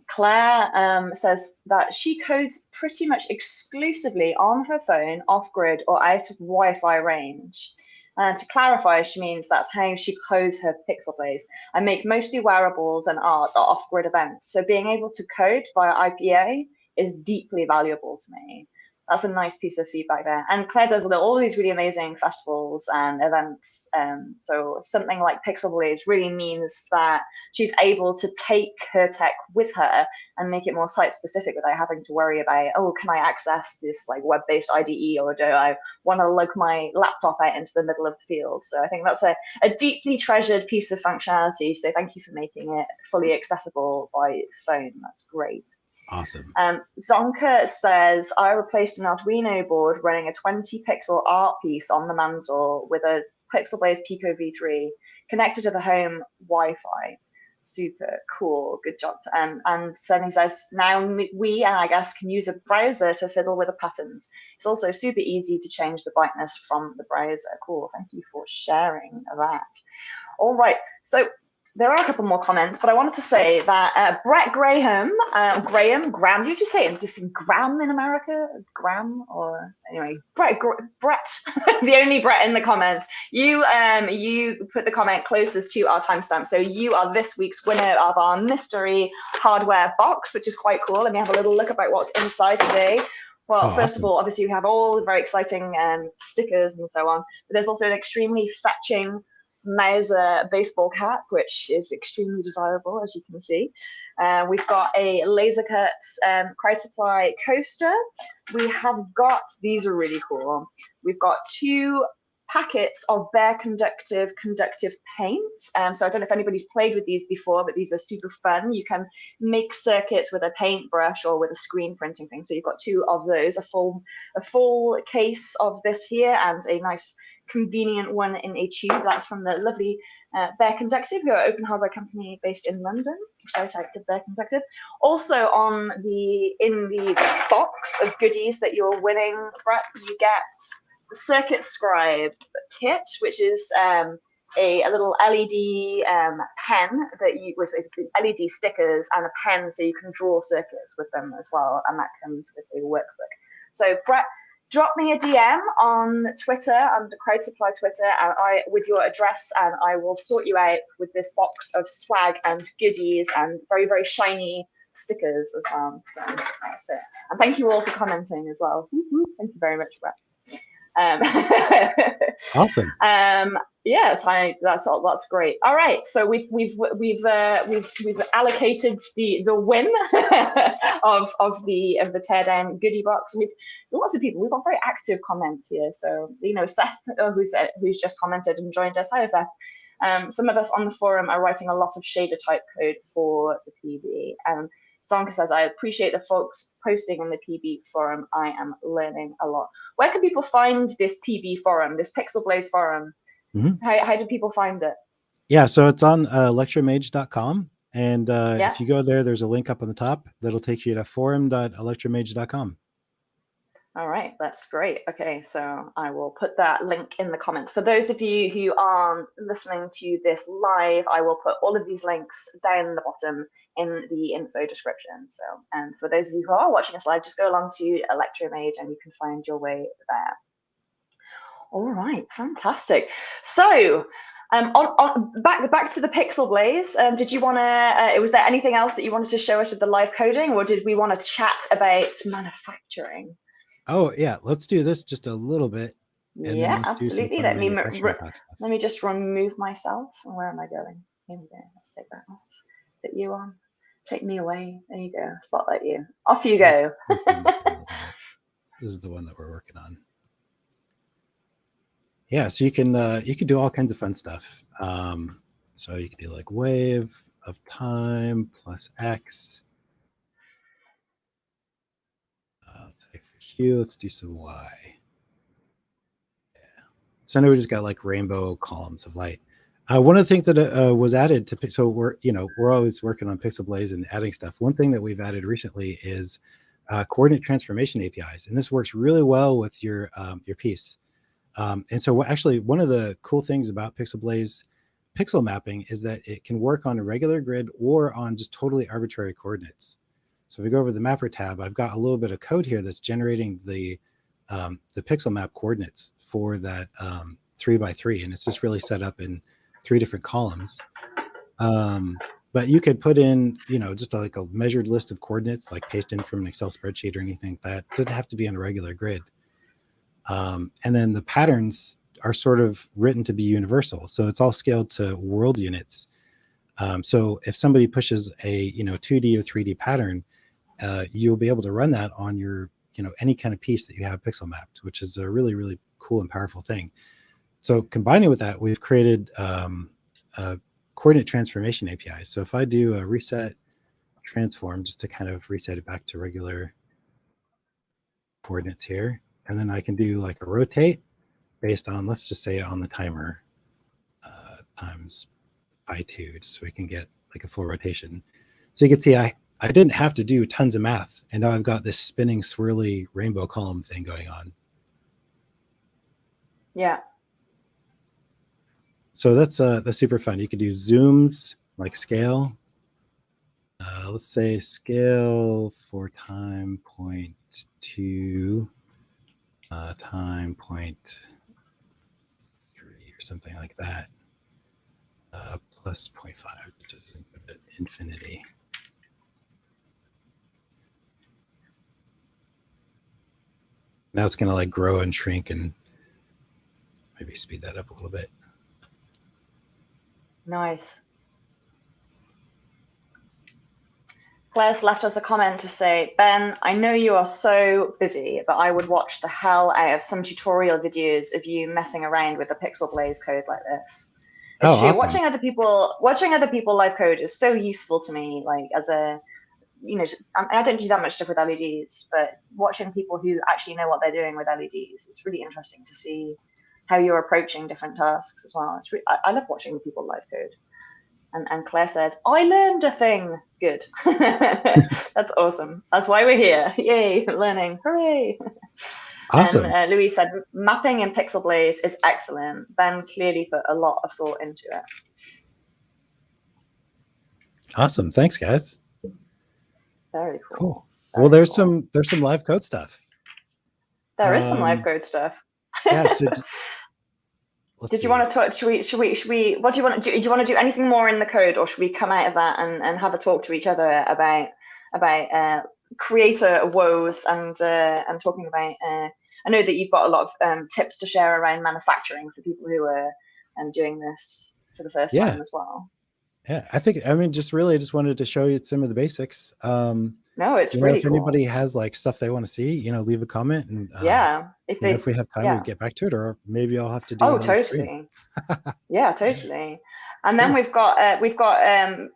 Claire says that she codes pretty much exclusively on her phone, off-grid or out of Wi-Fi range. To clarify, she means that's how she codes her Pixelblaze. I make mostly wearables and art at off-grid events, so being able to code via IPA is deeply valuable to me. That's a nice piece of feedback there. And Claire does all these really amazing festivals and events. So something like Pixelblaze really means that she's able to take her tech with her and make it more site specific without having to worry about, oh, can I access this like web-based IDE, or do I want to lug my laptop out into the middle of the field? So I think that's a deeply treasured piece of functionality. So thank you for making it fully accessible by phone. That's great. Awesome. Zonka says, I replaced an Arduino board running a 20 pixel art piece on the mantle with a Pixelblaze Pico V3 connected to the home Wi-Fi. Super cool. Good job. And then he says, now we, I guess, can use a browser to fiddle with the patterns. It's also super easy to change the brightness from the browser. Cool. Thank you for sharing that. All right. So there are a couple more comments, but I wanted to say that Brett Graham, Graham, did you say it? Just Graham in America? Graham? Or anyway, Brett, the only Brett in the comments. You put the comment closest to our timestamp. So you are this week's winner of our mystery hardware box, which is quite cool. Let me have a little look about what's inside today. Well, first of all, obviously we have all the very exciting stickers and so on, but there's also an extremely fetching Mauser baseball cap, which is extremely desirable, as you can see. We've got a laser cut crowd supply coaster. We have got, these are really cool. We've got 2 packets of bare conductive paint. So I don't know if anybody's played with these before, but these are super fun. You can make circuits with a paintbrush or with a screen printing thing. So you've got 2 of those, a full case of this here, and a nice convenient one in a tube. That's from the lovely Bare Conductive, who are an open hardware company based in London. Shout out to Bare Conductive. Also in the box of goodies that you're winning, Brett, you get the Circuit Scribe kit, which is a little LED pen that you with LED stickers and a pen, so you can draw circuits with them as well, and that comes with a workbook. So Brett, drop me a DM on Twitter, under Crowd Supply Twitter, and with your address, and I will sort you out with this box of swag and goodies and very, very shiny stickers as well. So that's it. And thank you all for commenting as well. Thank you very much, Brett. Awesome. Yes, that's great. All right, so we've allocated the win of the teardown goodie box with lots of people. We've got very active comments here. So Seth, who's just commented and joined us. Hi, Seth. Some of us on the forum are writing a lot of shader type code for the PB. Zonka says, I appreciate the folks posting in the PB forum. I am learning a lot. Where can people find this PB forum, this Pixelblaze forum? How do people find it? Yeah, so it's on electromage.com. And if you go there, there's a link up on the top that'll take you to forum.electromage.com. All right, that's great. Okay, so I will put that link in the comments. For those of you who aren't listening to this live, I will put all of these links down the bottom in the info description. So, and for those of you who are watching us live, just go along to ElectroMage and you can find your way there. All right, fantastic. So Back to the Pixelblaze. Did you want to? Was there anything else that you wanted to show us with the live coding, or did we want to chat about manufacturing? Oh yeah, let's do this just a little bit, and then Yeah, let's do some absolutely. fun manufacturing talk stuff. Let me just remove myself. Where am I going? Here we go. Let's take that off. Put you on. Take me away. There you go. Spotlight you. Off you go. This is the one that we're working on. Yeah, so you can do all kinds of fun stuff. So you can do like wave of time plus X. Say for Q, let's do some Y. Yeah. So now we just got like rainbow columns of light. One of the things that was added to, so we're always working on Pixelblaze and adding stuff. One thing that we've added recently is coordinate transformation APIs, and this works really well with your piece. And so actually one of the cool things about Pixelblaze pixel mapping is that it can work on a regular grid or on just totally arbitrary coordinates. So if we go over the mapper tab, I've got a little bit of code here that's generating the pixel map coordinates for that 3x3, and it's just really set up in 3 different columns. But you could put in, just like a measured list of coordinates, like paste in from an Excel spreadsheet or anything like that. It doesn't have to be on a regular grid. And then the patterns are sort of written to be universal. So it's all scaled to world units. So if somebody pushes a 2D or 3D pattern, you'll be able to run that on your any kind of piece that you have pixel mapped, which is a really, really cool and powerful thing. So combining with that, we've created a coordinate transformation API. So if I do a reset transform, just to kind of reset it back to regular coordinates here, and then I can do like a rotate based on, let's just say on the timer times I2, just so we can get like a full rotation. So you can see I didn't have to do tons of math, and now I've got this spinning swirly rainbow column thing going on. Yeah. So that's super fun. You could do zooms, like scale. Let's say scale for time 0.2, time 0.3 or something like that, plus 0.5, infinity. Now it's going to like grow and shrink, and maybe speed that up a little bit. Nice. Claire's left us a comment to say, Ben, I know you are so busy, but I would watch the hell out of some tutorial videos of you messing around with the Pixelblaze code like this. It's true. Awesome. Watching other people live code is so useful to me. Like as a, I don't do that much stuff with LEDs, but watching people who actually know what they're doing with LEDs, it's really interesting to see how you're approaching different tasks as well. It's I love watching people live code. And Claire said, I learned a thing. Good. That's awesome. That's why we're here. Yay, learning. Hooray. Awesome. And Louise said, mapping in Pixelblaze is excellent. Ben clearly put a lot of thought into it. Awesome. Thanks, guys. Very cool. Well, there's some live code stuff. There is some live code stuff. Yeah. So Did you want to talk? Should we? What do you want to do? Do you want to do anything more in the code, or should we come out of that and have a talk to each other about creator woes and talking about? I know that you've got a lot of tips to share around manufacturing for people who are doing this for the first time as well. Yeah, just wanted to show you some of the basics. No, it's really if anybody has like stuff they want to see, leave a comment, and if we have time, we'll get back to it, or maybe I'll have to do. Oh, totally. Yeah, totally. And then we've got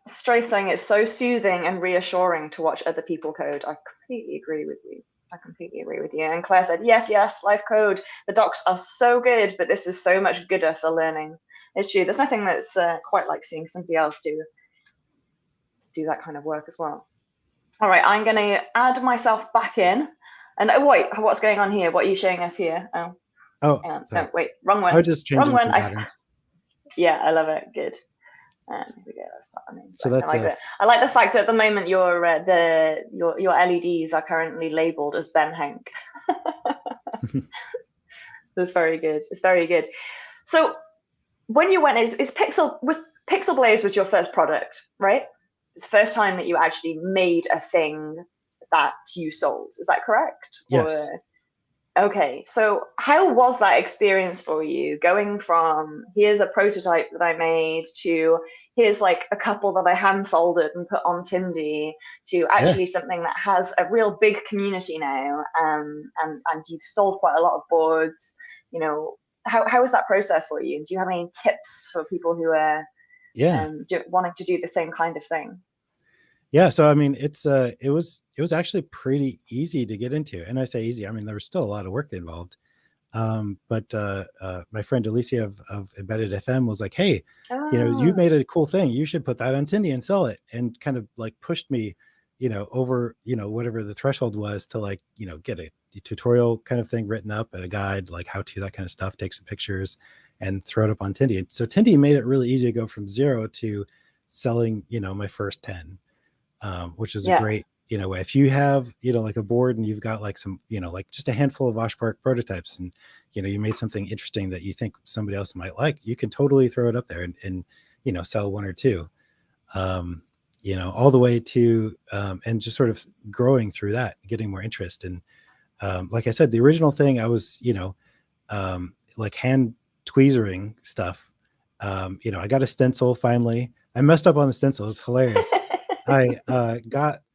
Stray saying it's so soothing and reassuring to watch other people code. I completely agree with you. And Claire said, yes, live code. The docs are so good, but this is so much gooder for learning. It's true. There's nothing that's quite like seeing somebody else do that kind of work as well. All right, I'm going to add myself back in. And wait, what's going on here? What are you showing us here? No, wait, wrong one. I was just changing some patterns. Yeah, I love it. Good. Here we go. That's what I mean. So that's I like the fact that at the moment your LEDs are currently labeled as Ben Hencke. That's very good. It's very good. So when you went, was Pixelblaze was your first product, right? It's the first time that you actually made a thing that you sold. Is that correct? Yes. Okay, so how was that experience for you, going from here's a prototype that I made to here's like a couple that I hand soldered and put on Tindy to Yeah. actually something that has a real big community now, and you've sold quite a lot of boards. You know, how was that process for you? Do you have any tips for people who are Yeah. wanting to do the same kind of thing? Yeah. So I mean, it was actually pretty easy to get into, and I say easy. I mean, there was still a lot of work involved. But my friend Alicia of Embedded FM was like, "Hey, you Oh, made a cool thing. You should put that on Tindy and sell it." And kind of like pushed me, over whatever the threshold was to like get a tutorial kind of thing written up and a guide, like how to that kind of stuff, take some pictures, and throw it up on Tindy. And so Tindy made it really easy to go from 0 to selling my first 10, which is a yeah. great way. If you have like a board and you've got like some like just a handful of Oshpark prototypes, and you made something interesting that you think somebody else might like, you can totally throw it up there and sell one or two, all the way to and just sort of growing through that, getting more interest. And like I said, the original thing I was like hand tweezering stuff. I got a stencil finally. I messed up on the stencil. It's hilarious. I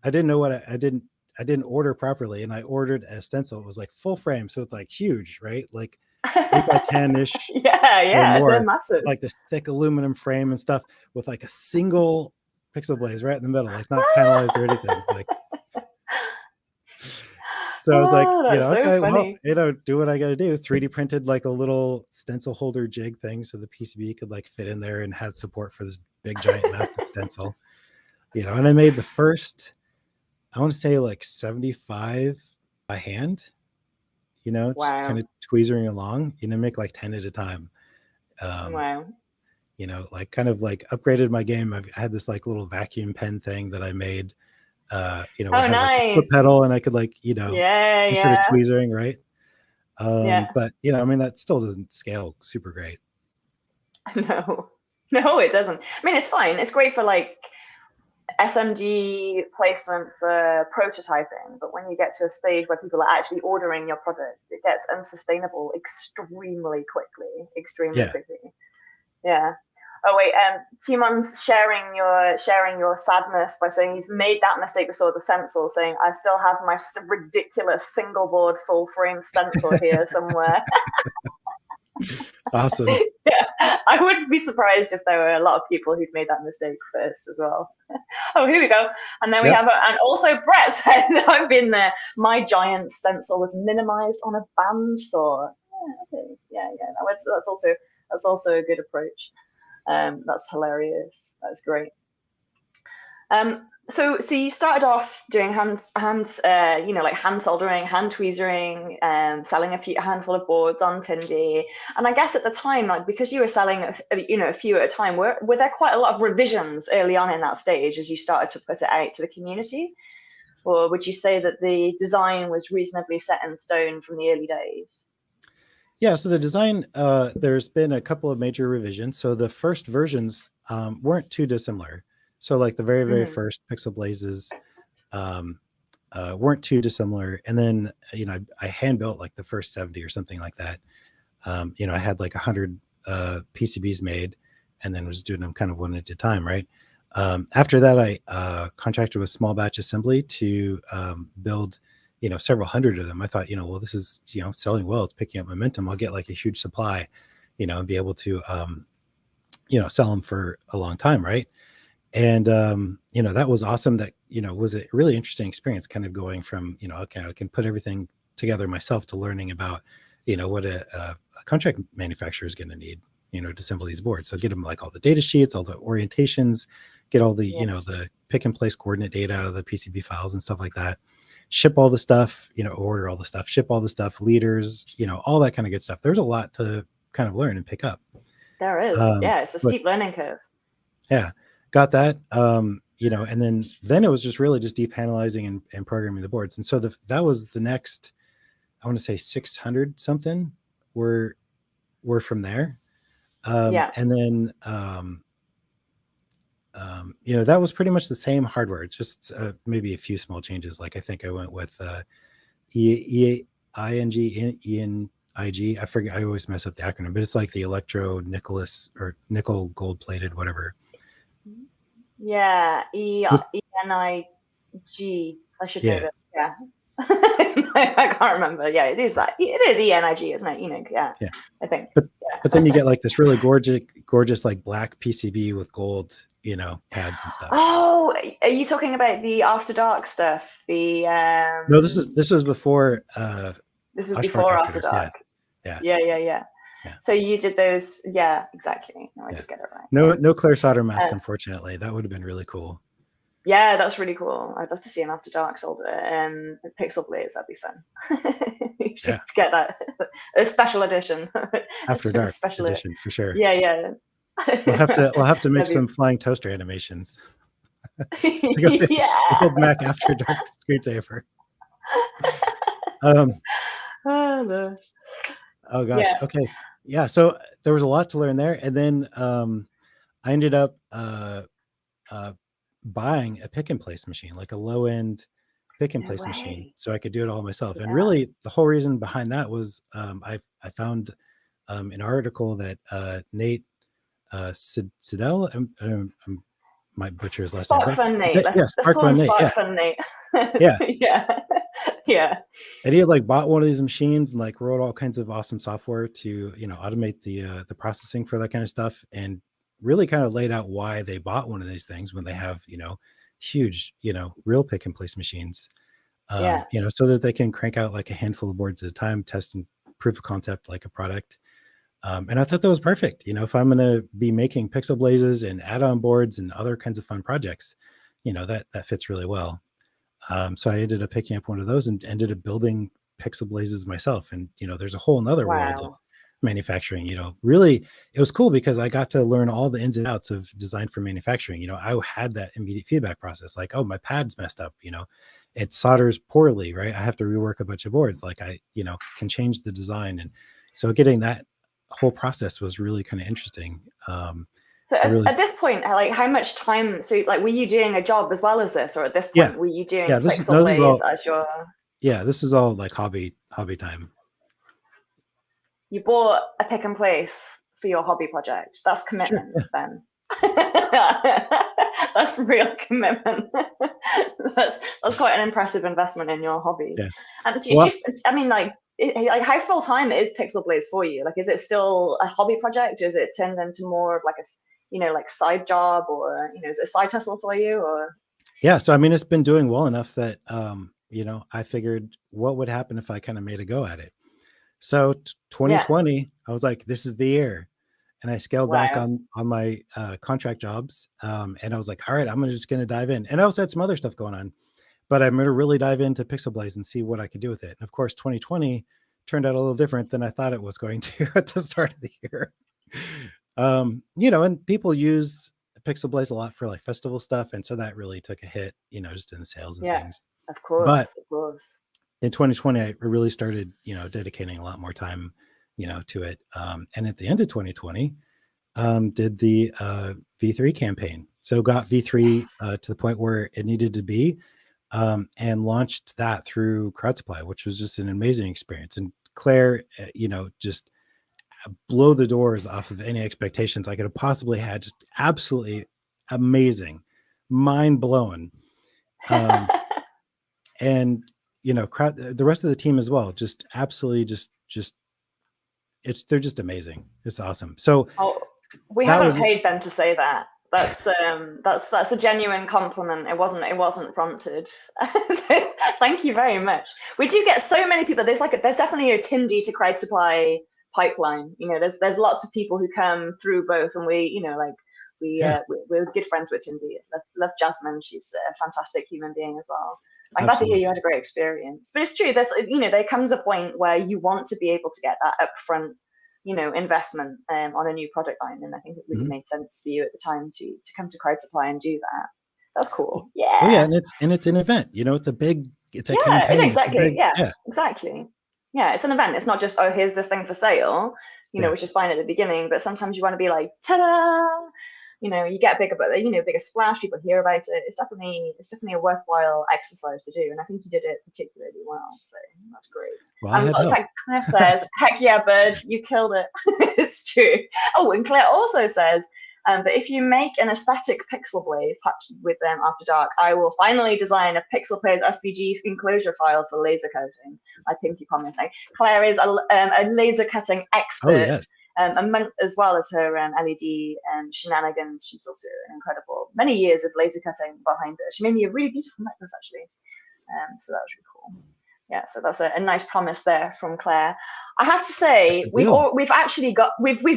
didn't know what I didn't order properly, and I ordered a stencil. It was like full frame, so it's like huge, right? Like 8 by 10 ish Yeah, or yeah, they're more, massive. like this thick aluminum frame and stuff, with like a single Pixelblaze right in the middle, like not panelized or anything. Like, so I was like, Oh, that's so okay, well, funny. do what I got to do. 3D printed like a little stencil holder jig thing, so the PCB could like fit in there and had support for this big, giant, massive stencil. And I made the first, I want to say like 75 by hand, just kind Wow. of tweezering along, make like 10 at a time. Um, Wow. like kind of like upgraded my game. I had this like little vacuum pen thing that I made, where it Oh, had like a foot nice. pedal, and I could like, Yeah, instead of yeah, tweezering, right? yeah. But I mean, that still doesn't scale super great. No, no, it doesn't. I mean, it's fine. It's great for like SMG placement for prototyping, but when you get to a stage where people are actually ordering your product, it gets unsustainable extremely quickly. Extremely Yeah. quickly. Yeah. Oh wait, Timon's sharing your sadness by saying he's made that mistake before the stencil, saying I still have my ridiculous single board full frame stencil here somewhere. Awesome. Yeah, I wouldn't be surprised if there were a lot of people who'd made that mistake first as well. Oh, here we go. And then we Yep. have, and also Brett said, I've been there. My giant stencil was minimized on a bandsaw. Yeah, okay. Yeah, that's also a good approach. That's hilarious. That's great. So you started off doing like hand soldering, hand tweezering, selling a handful of boards on Tindy, and I guess at the time, like because you were selling a few at a time, were there quite a lot of revisions early on in that stage as you started to put it out to the community, or would you say that the design was reasonably set in stone from the early days? Yeah, so the design, there's been a couple of major revisions. So the first versions weren't too dissimilar. So like the very, very Mm-hmm. first Pixelblazes weren't too dissimilar. And then, I hand built like the first 70 or something like that. I had like 100 PCBs made, and then was doing them kind of one at a time, right? After that, I contracted with Small Batch Assembly to build several hundred of them. I thought, well, this is selling well, it's picking up momentum, I'll get like a huge supply, and be able to sell them for a long time, right? And that was awesome. That was a really interesting experience, kind of going from okay, I can put everything together myself, to learning about what a contract manufacturer is going to need to assemble these boards. So get them like all the data sheets, all the orientations, get all the Yeah. the pick and place coordinate data out of the PCB files and stuff like that, ship all the stuff, order all the stuff, ship all the stuff, leaders, all that kind of good stuff. There's a lot to kind of learn and pick up. There is. Yeah, it's a steep learning curve. Yeah, got that. And then it was just really just depanelizing and programming the boards. And so that was the next, I want to say 600 something were from there. And then, that was pretty much the same hardware. It's just maybe a few small changes. Like I think I went with ENIG. I forget. I always mess up the acronym, but it's like the Nicholas or nickel gold plated, whatever. Yeah, ENIG. I should know that. Yeah. I can't remember. Yeah, it is that. It is ENIG, isn't it? Yeah. I think. But then you get like this really gorgeous like black PCB with gold, pads and stuff. Oh, are you talking about the After Dark stuff? No, this was before. This was before After Dark. Yeah. So you did those. Yeah, exactly. No, I did get it right. No clear solder mask, unfortunately. That would have been really cool. Yeah, that's really cool. I'd love to see an After Dark solder Pixelblaze. That'd be fun. You should get that, a special edition. After Dark edition for sure. Yeah. We'll have to make some flying toaster animations. Yeah. Old Mac After Dark screensaver. Oh gosh. Yeah. Okay. Yeah. So there was a lot to learn there, and then I ended up buying a pick and place machine, like a low end pick and place machine, so I could do it all myself. And really, the whole reason behind that was I found an article that Nate Sidell, my butcher's last name. Fun Nate. Fun Nate. Yeah. And he had like bought one of these machines and like wrote all kinds of awesome software to automate the processing for that kind of stuff, and really kind of laid out why they bought one of these things when they have huge real pick and place machines, so that they can crank out like a handful of boards at a time, test and proof of concept like a product. And I thought that was perfect. If I'm going to be making Pixelblazes and add-on boards and other kinds of fun projects, that fits really well. So I ended up picking up one of those and ended up building Pixelblazes myself. And, there's a whole nother world of manufacturing. Really, it was cool because I got to learn all the ins and outs of design for manufacturing. I had that immediate feedback process, like, oh, my pad's messed up, it solders poorly, right? I have to rework a bunch of boards. Like I, can change the design. And so getting that whole process was really kind of interesting. So at this point, like how much time, so like were you doing a job as well as this, or at this point were you doing Pixelblaze as your... Yeah, this is all like hobby time. You bought a pick and place for your hobby project. That's commitment, then. That's real commitment. That's quite an impressive investment in your hobby. Yeah. And like how full time is Pixelblaze for you? Like, is it still a hobby project? Or is it turned into more of like a like side job, or is it a side hustle for you? Or yeah, so it's been doing well enough that I figured what would happen if I kind of made a go at it. So 2020, I was like, this is the year. And I scaled back on my contract jobs. And I was like, all right, I'm just going to dive in. And I also had some other stuff going on, but I'm going to really dive into Pixelblaze and see what I could do with it. And of course, 2020 turned out a little different than I thought it was going to at the start of the year. And people use Pixelblaze a lot for like festival stuff. And so that really took a hit, just in the sales and things. Of course. But of course. In 2020, I really started, dedicating a lot more time, to it. And at the end of 2020, did the V3 campaign. So got V3 to the point where it needed to be, and launched that through crowd supply, which was just an amazing experience. And Claire, just blow the doors off of any expectations I could have possibly had. Just absolutely amazing, mind blowing. And the rest of the team as well, just absolutely they're just amazing. It's awesome. So we haven't paid them to say that. That's a genuine compliment. It wasn't prompted. Thank you very much. We do get so many people. There's definitely a Tindy to crowd supply pipeline. There's lots of people who come through both, and we're good friends with Tindy. Love Jasmine. She's a fantastic human being as well. I'm glad to hear you had a great experience. But it's true. There comes a point where you want to be able to get that upfront, investment on a new product line, and I think it really made sense for you at the time to come to crowd supply and do that. That's cool. Yeah. Oh yeah, and it's an event. It's a campaign. Exactly. Exactly. Yeah, it's an event. It's not just, oh, here's this thing for sale, Yeah. which is fine at the beginning, but sometimes you want to be like, ta-da! You get bigger, but bigger splash. People hear about it. It's definitely a worthwhile exercise to do, and I think you did it particularly well. So that's great. Well, I had In help. fact, Claire says, "Heck yeah, bud, you killed it." It's true. Oh, and Claire also says that if you make an aesthetic Pixelblaze patched with them after dark, I will finally design a Pixelblaze SVG enclosure file for laser cutting. I pinky promising. Claire is a laser cutting expert. Oh, yes. As well as her LED shenanigans, she's also incredible. Many years of laser cutting behind her. She made me a really beautiful necklace, actually. So that was really cool. Yeah, so that's a nice promise there from Claire. I have to say, we've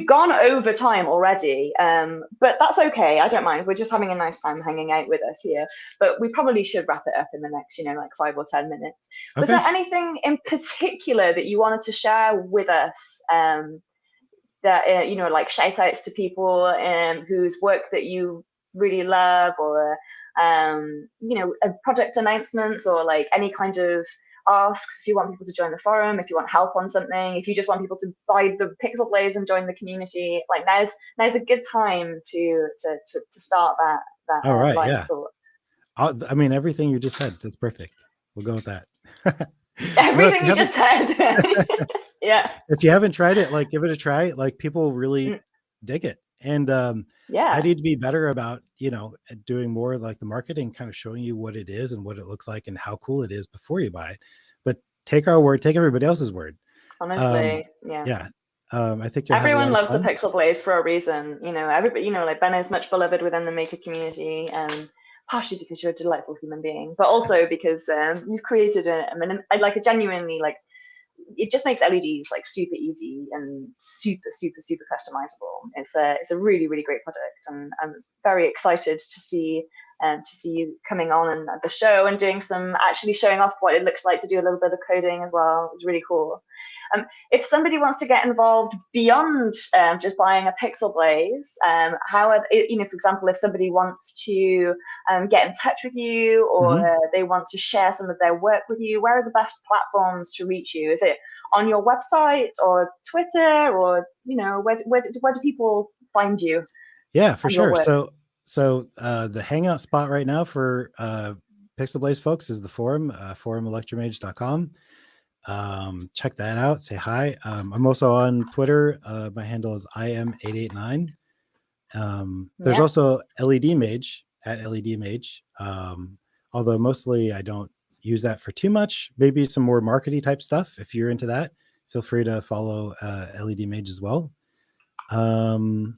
gone over time already, but that's okay. I don't mind. We're just having a nice time hanging out with us here. But we probably should wrap it up in the next, like 5 or 10 minutes. Okay. Was there anything in particular that you wanted to share with us? That like shout outs to people whose work that you really love, or project announcements, or like any kind of asks, if you want people to join the forum, if you want help on something, if you just want people to buy the Pixelblaze and join the community, like now's a good time to start that All right, line yeah. of thought. I mean, everything you just said, that's perfect. We'll go with that. Everything you just said. Yeah. If you haven't tried it, like, give it a try. Like, people really dig it. And yeah, I need to be better about, doing more like the marketing, kind of showing you what it is and what it looks like and how cool it is before you buy it. But take our word, take everybody else's word. Honestly, yeah. Yeah. I think everyone loves the Pixelblaze for a reason. Everybody, like Ben is much beloved within the maker community, partially because you're a delightful human being, but also because you've created a genuinely, like, it just makes LEDs like super easy and super customizable. It's a really, really great product, and I'm very excited to see you coming on and at the show and actually showing off what it looks like to do a little bit of coding as well. It's really cool. If somebody wants to get involved beyond just buying a Pixelblaze, for example, if somebody wants to get in touch with you, or they want to share some of their work with you, where are the best platforms to reach you? Is it on your website or Twitter, or where do people find you? Yeah, for sure. So the hangout spot right now for Pixelblaze folks is the forum, forumelectromage.com. Check that out. Say hi. I'm also on Twitter. My handle is im889. There's also LEDmage at LEDmage. Although mostly I don't use that for too much. Maybe some more marketing type stuff. If you're into that, feel free to follow LEDmage as well. And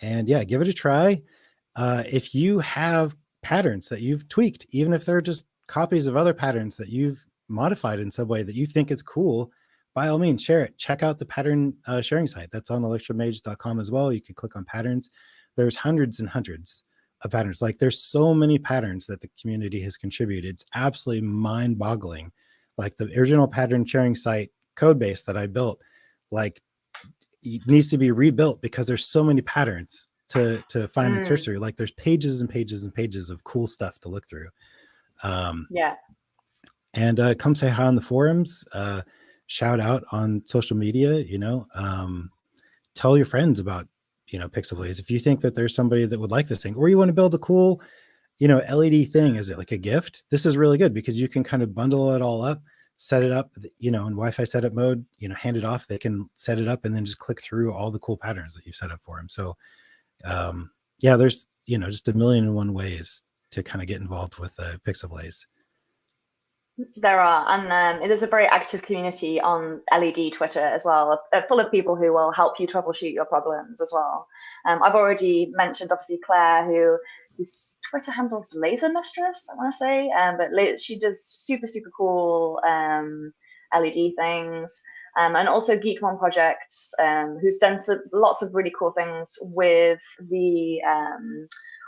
yeah, give it a try. If you have patterns that you've tweaked, even if they're just copies of other patterns that you've modified in some way that you think is cool, by all means, share it. Check out the pattern sharing site. That's on electromage.com as well. You can click on patterns. There's hundreds and hundreds of patterns. Like, there's so many patterns that the community has contributed. It's absolutely mind-boggling. Like, the original pattern sharing site code base that I built, like, it needs to be rebuilt because there's so many patterns to find and search through. Like, there's pages and pages and pages of cool stuff to look through. And come say hi on the forums, shout out on social media, tell your friends about, Pixelblaze. If you think that there's somebody that would like this thing, or you want to build a cool, LED thing, is it like a gift? This is really good because you can kind of bundle it all up, set it up, in Wi-Fi setup mode, hand it off. They can set it up and then just click through all the cool patterns that you've set up for them. So yeah, there's, just a million and one ways to kind of get involved with Pixelblaze. There are, and it is a very active community on LED Twitter as well, full of people who will help you troubleshoot your problems as well. I've already mentioned, obviously, Claire, whose Twitter handle is Laser Mistress, I want to say, but she does super cool LED things. And also Geekmon Projects, who's done lots of really cool things with the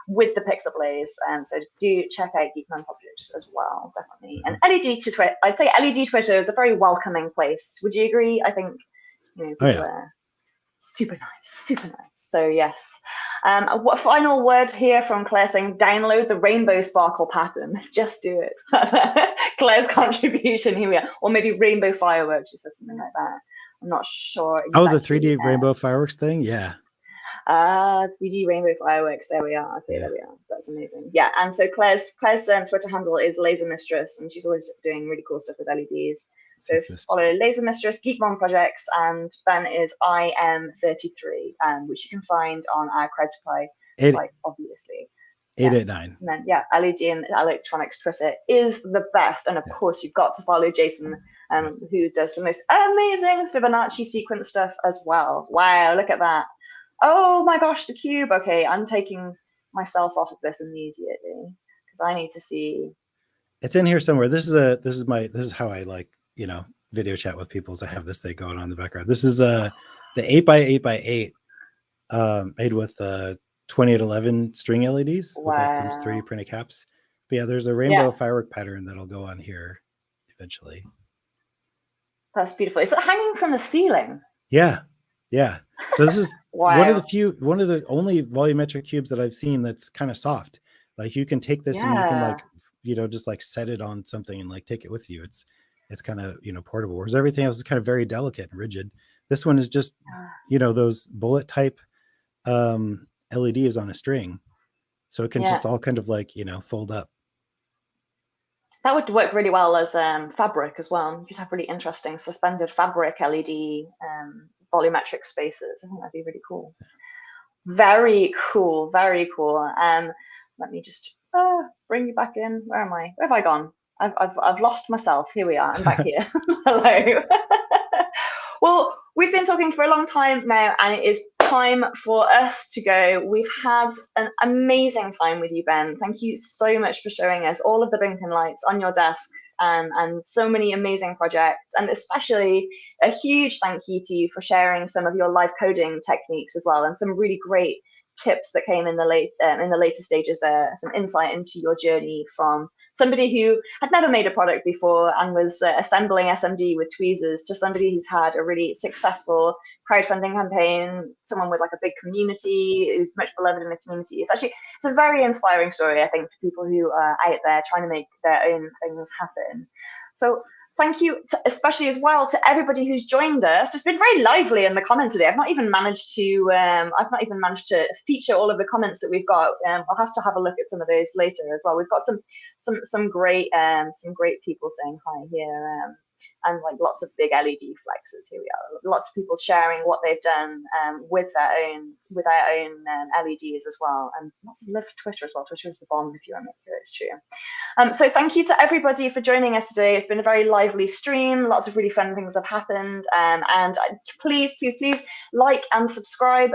Pixelblaze, so do check out Geekman Projects as well, definitely. And LED to Twitter, I'd say LED Twitter is a very welcoming place. Would you agree? I think people are super nice, So yes. What final word here from Claire saying, download the rainbow sparkle pattern. Just do it. Claire's contribution, here we are. Or maybe rainbow fireworks, she says something like that. I'm not sure exactly. Oh, the 3D rainbow fireworks thing? Yeah. 3D rainbow fireworks, there we are. Okay, yeah. There we are. That's amazing. Yeah, and so Claire's Twitter handle is Laser Mistress, and she's always doing really cool stuff with LEDs. So follow Laser Mistress, Geekmon Projects, and Ben is IM33, which you can find on our Crowd Supply site, obviously. 889. And then, yeah, LED and Electronics Twitter is the best. And of course, you've got to follow Jason, who does the most amazing Fibonacci sequence stuff as well. Wow, look at that. Oh my gosh, the cube. Okay, I'm taking myself off of this immediately because I need to see. It's in here somewhere. This is how I like, video chat with people, is I have this thing going on in the background. This is the 8x8x8 made with 2811 string LEDs with like some 3D printed caps. But yeah, there's a rainbow firework pattern that'll go on here eventually. That's beautiful. Is it hanging from the ceiling? Yeah. So this is one of the only volumetric cubes that I've seen that's kind of soft. Like you can take this and you can like, just like set it on something and like take it with you. It's kind of, portable, whereas everything else is kind of very delicate and rigid. This one is just, those bullet type LEDs on a string. So it can just all kind of like, fold up. That would work really well as fabric as well. You could have really interesting suspended fabric LED volumetric spaces. I think that'd be really cool. Very cool, very cool. Let me just bring you back in. Where am I? Where have I gone? I've lost myself. Here we are. I'm back here. Hello. Well, we've been talking for a long time now, and it is time for us to go. We've had an amazing time with you, Ben. Thank you so much for showing us all of the blinking lights on your desk and so many amazing projects, and especially a huge thank you to you for sharing some of your live coding techniques as well, and some really great tips that came in the later stages there, some insight into your journey from somebody who had never made a product before and was assembling SMD with tweezers to somebody who's had a really successful crowdfunding campaign, someone with like a big community who's much beloved in the community. It's a very inspiring story, I think, to people who are out there trying to make their own things happen. So thank you especially as well to everybody who's joined us. It's been very lively in the comments today. I've not even managed to feature all of the comments that we've got. I'll have to have a look at some of those later as well. We've got some great people saying hi here. And like lots of big LED flexes. Here we are. Lots of people sharing what they've done with their own LEDs as well, and lots of love for Twitter as well. Twitter is the bomb if you want to make sure it's true. So thank you to everybody for joining us today. It's been a very lively stream. Lots of really fun things have happened. And please like and subscribe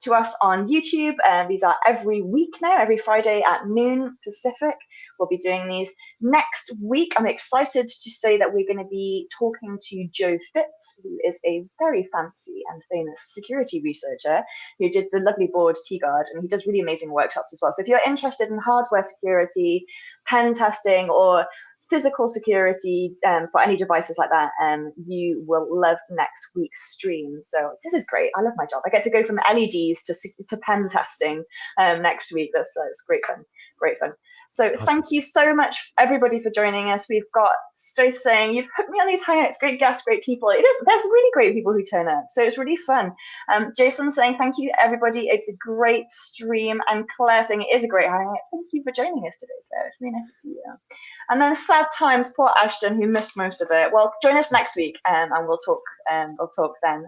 to us on YouTube. These are every week now, every Friday at noon Pacific. We'll be doing these next week. I'm excited to say that we're going to be talking to Joe Fitz, who is a very fancy and famous security researcher who did the lovely board T-Guard, and he does really amazing workshops as well. So if you're interested in hardware security, pen testing, or physical security for any devices like that, you will love next week's stream. So this is great. I love my job. I get to go from LEDs to pen testing next week. That's great fun. So awesome. Thank you so much, everybody, for joining us. We've got Stoth saying, you've put me on these hangouts, great guests, great people. There's really great people who turn up, so it's really fun. Jason saying, thank you, everybody. It's a great stream. And Claire saying, it is a great hangout. Thank you for joining us today, Claire. It's really nice to see you. And then sad times, poor Ashton, who missed most of it. Well, join us next week, and we'll talk. We'll talk then.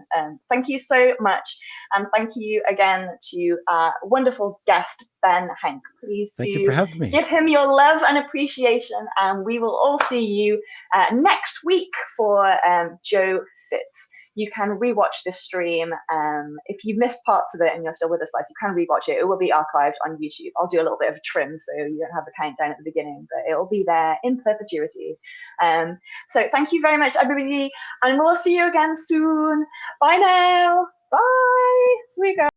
Thank you so much, and thank you again to our wonderful guest, Ben Hencke. Please thank you for having me. Give him your love and appreciation, and we will all see you next week for Joe Fitz. You can rewatch this stream. If you missed parts of it and you're still with us live, you can rewatch it. It will be archived on YouTube. I'll do a little bit of a trim so you don't have the countdown at the beginning, but it will be there in perpetuity. So thank you very much, everybody, and we'll see you again soon. Bye now. Bye. Here we go.